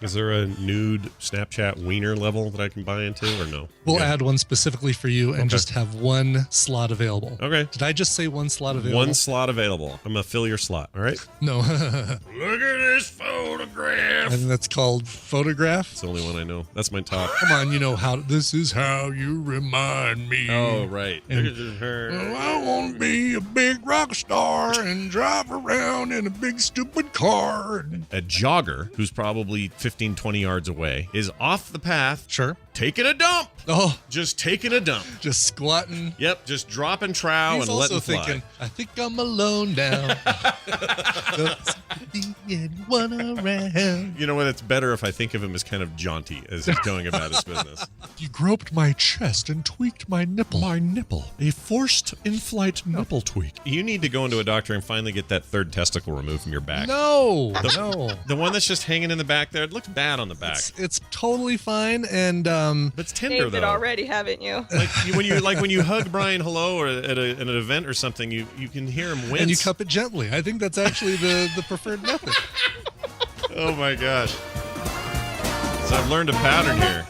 Is there a nude Snapchat wiener level that I can buy into or no? We'll add one specifically for you and just have one slot available. Okay. Did I just say one slot available? One slot available. I'm going to fill your slot, all right? No. Look at this photograph. I think that's called Photograph. It's the only one I know. That's my top. Come on, you know how. This is how you remind me. Oh, right. And, I want to be a big rock star and drive around in a big stupid car. A jogger who's probably 15, 20 yards away is off the path. Sure. Taking a dump. Oh. Just taking a dump. Just squatting. Yep. Just dropping trow He's and letting fly. Thinking, I think I'm alone now. Anyone around. You know what? It's better if I think of him as kind of jaunty as he's going about his business. You groped my chest and tweaked my nipple. My nipple. A forced in-flight nipple tweak. You need to go into a doctor and finally get that third testicle removed from your back. No. The one that's just hanging in the back there. It looks bad on the back. It's totally fine and but it's tender Saved though. it already, haven't you? When you hug Brian hello or at an event or something, you can hear him wince. And you cup it gently. I think that's actually the preferred method. Oh my gosh. So I've learned a pattern here.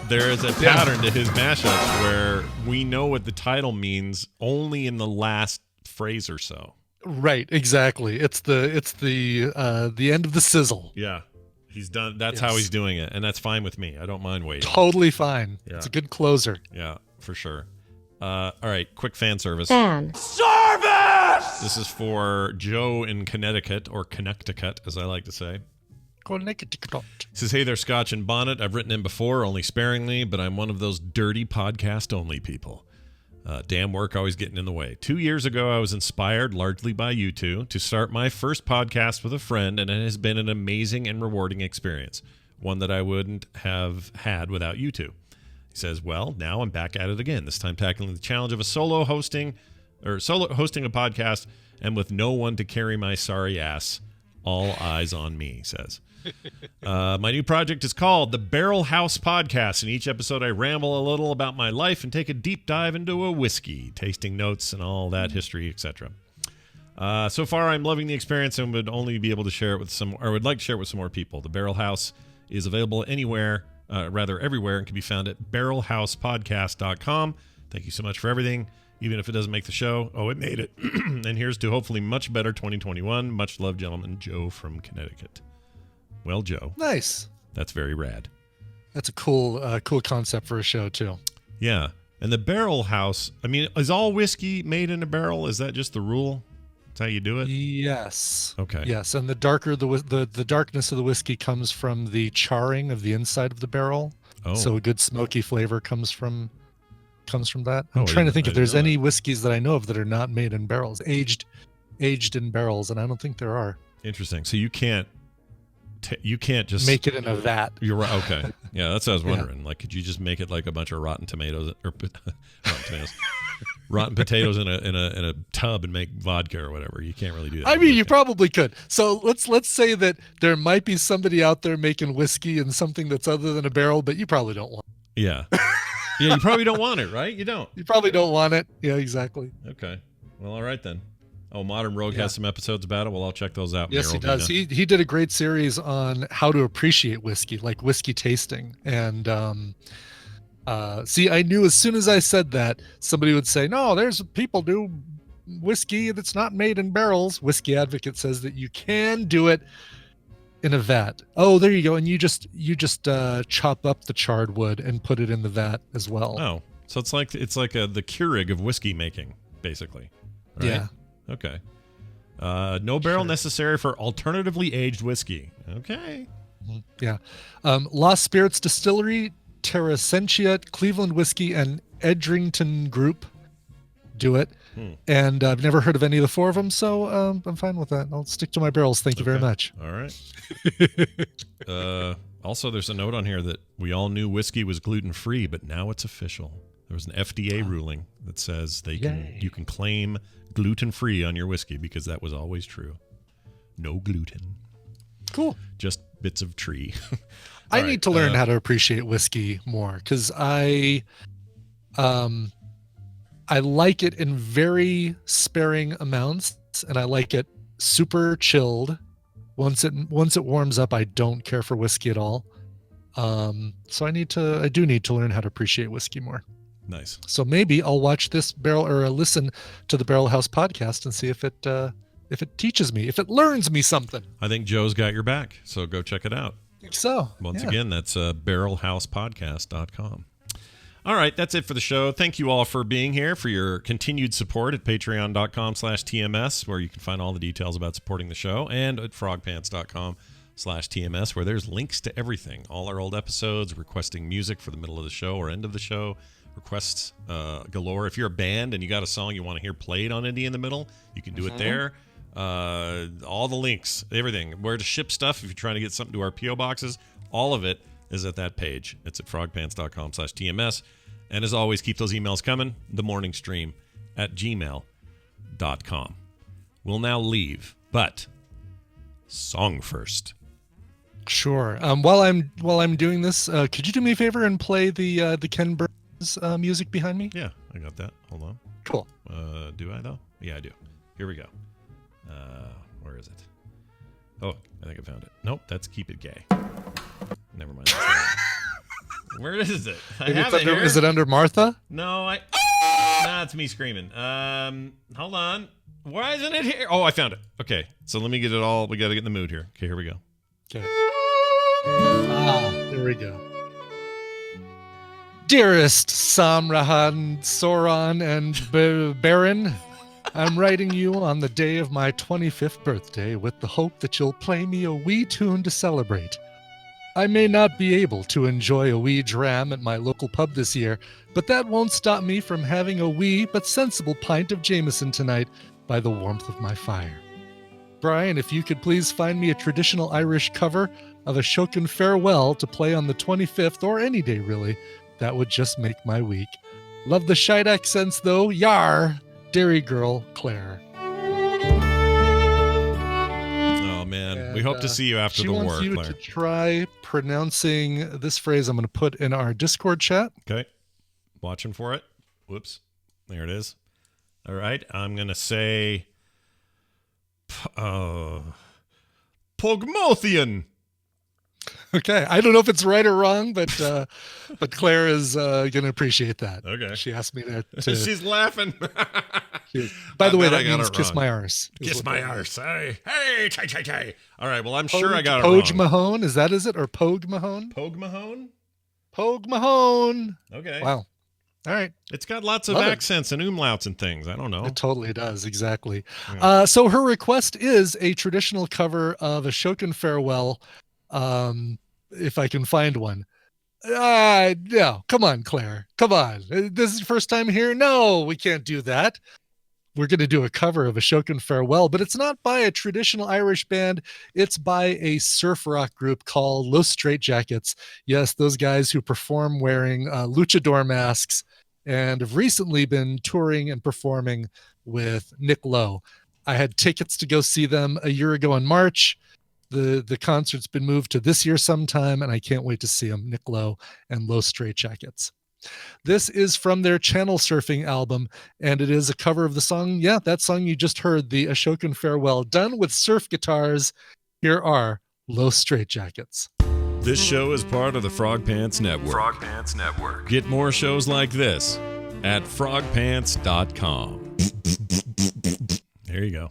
There is a pattern to his mashups where we know what the title means only in the last phrase or so. Right, exactly. It's the end of the sizzle. Yeah. He's done. That's how he's doing it, and that's fine with me. I don't mind waiting. Totally fine. Yeah. It's a good closer. Yeah, for sure. All right, quick fan service. Service! This is for Joe in Connecticut, or Connecticut, as I like to say. Connecticut. Says, hey there, Scotch and Bonnet. I've written in before, only sparingly, but I'm one of those dirty podcast-only people. Damn work always getting in the way. 2 years ago, I was inspired, largely by you two, to start my first podcast with a friend, and it has been an amazing and rewarding experience, one that I wouldn't have had without you two. He says, well, now I'm back at it again, this time tackling the challenge of solo hosting a podcast, and with no one to carry my sorry ass. All eyes on me, he says. My new project is called The Barrel House Podcast. In each episode, I ramble a little about my life and take a deep dive into a whiskey, tasting notes and all that history, etc. So far, I'm loving the experience and would only be able to share it with would like to share it with some more people. The Barrel House is available everywhere, and can be found at barrelhousepodcast.com. Thank you so much for everything. Even if it doesn't make the show, it made it. And here's to hopefully much better 2021. Much love, gentlemen. Joe from Connecticut. Well, Joe. Nice. That's very rad. That's a cool concept for a show, too. Yeah. And the Barrel House, I mean, is all whiskey made in a barrel? Is that just the rule? That's how you do it? Yes. Okay. Yes, and the darkness of the whiskey comes from the charring of the inside of the barrel. Oh. So a good smoky flavor comes from that. I'm trying to think if there's any whiskeys that I know of that are not made in barrels, aged in barrels, and I don't think there are. Interesting. So you can't you can't just make it in a vat. You're right. Okay. Yeah, that's what I was wondering. Like, could you just make it like a bunch of rotten tomatoes or rotten potatoes in a tub and make vodka or whatever? You can't really do that. I mean, you probably could. So let's say that there might be somebody out there making whiskey in something that's other than a barrel, but you probably don't want it. Yeah. Yeah, you probably don't want it, right? You don't. You probably don't want it. Yeah, exactly. Okay. Well, all right then. Oh, Modern Rogue has some episodes about it. Well, I'll check those out. Yes, he does. He did a great series on how to appreciate whiskey, like whiskey tasting. And see, I knew as soon as I said that, somebody would say, no, there's people do whiskey that's not made in barrels. Whiskey Advocate says that you can do it in a vat. Oh, there you go. And you just chop up the charred wood and put it in the vat as well. Oh, so it's like the Keurig of whiskey making, basically. Right? Yeah. Okay. No barrel necessary for alternatively aged whiskey. Okay. Yeah. Lost Spirits Distillery, Terrasentia, Cleveland Whiskey, and Edrington Group do it. And I've never heard of any of the four of them, so I'm fine with that. I'll stick to my barrels. Thank you very much. All right. Also, there's a note on here that we all knew whiskey was gluten-free, but now it's official. There was an FDA ruling that says you can claim gluten-free on your whiskey because that was always true. No gluten. Cool. Just bits of tree. I need to learn how to appreciate whiskey more because I like it in very sparing amounts, and I like it super chilled. Once it warms up, I don't care for whiskey at all. So I do need to learn how to appreciate whiskey more. Nice. So maybe I'll watch this listen to the Barrel House podcast and see if it teaches me, if it learns me something. I think Joe's got your back, so go check it out. I think so. Once again, that's barrelhousepodcast.com. All right, that's it for the show. Thank you all for being here, for your continued support at patreon.com/TMS, where you can find all the details about supporting the show, and at frogpants.com/TMS, where there's links to everything, all our old episodes, requesting music for the middle of the show or end of the show, requests galore. If you're a band and you got a song you want to hear played on Indie in the Middle, you can do it there. All the links, everything, where to ship stuff if you're trying to get something to our P.O. boxes, all of it is at that page. It's at frogpants.com/TMS. And as always, keep those emails coming. themorningstream@gmail.com. We'll now leave, but song first. Sure. While I'm doing this, could you do me a favor and play the Ken Burns music behind me? Yeah, I got that. Hold on. Cool. Do I though? Yeah, I do. Here we go. Where is it? Oh, I think I found it. Nope, that's Keep It Gay. Never mind. Where is it? Is it under Martha? No, it's me screaming. Hold on. Why isn't it here? Oh, I found it. Okay, so let me get it all. We got to get in the mood here. Okay, here we go. Okay. There we go. Dearest Samrahan, Soran, and Baron, I'm writing you on the day of my 25th birthday with the hope that you'll play me a wee tune to celebrate. I may not be able to enjoy a wee dram at my local pub this year, but that won't stop me from having a wee but sensible pint of Jameson tonight by the warmth of my fire. Brian, if you could please find me a traditional Irish cover of Ashokan Farewell to play on the 25th, or any day really, that would just make my week. Love the shite accents though, yar! Dairy Girl, Claire. Oh man, we hope to see you after the war, Claire. She wants you to try pronouncing this phrase I'm going to put in our Discord chat. Okay, watching for it. Whoops, there it is. All right, I'm going to say Pogmothian. Okay, I don't know if it's right or wrong, but Claire is going to appreciate that. Okay, she asked me to She's laughing. By the way, that means kiss my arse. Kiss my arse. Hey, tay. All right, well, I'm sure I got it Pogue wrong. Mahone, is it? Or Pogue Mahone? Pogue Mahone? Pogue Mahone. Okay. Wow. All right. It's got lots of accents and umlauts and things. I don't know. It totally does. Exactly. Yeah. So her request is a traditional cover of Ashokan Farewell. If I can find one. No, come on, Claire. Come on. This is your first time here? No, we can't do that. we're going to do a cover of Ashokan Farewell, but it's not by a traditional Irish band. It's by a surf rock group called Los Straitjackets. Yes, those guys who perform wearing luchador masks and have recently been touring and performing with Nick Lowe. I had tickets to go see them a year ago in March. The concert's been moved to this year sometime, and I can't wait to see them, Nick Lowe and Los Straitjackets. This is from their Channel Surfing album, and it is a cover of the song, that song you just heard, the Ashokan Farewell, done with surf guitars. Here are Los Straitjackets. This show is part of the Frog Pants Network. Frog Pants Network. Get more shows like this at frogpants.com. There you go.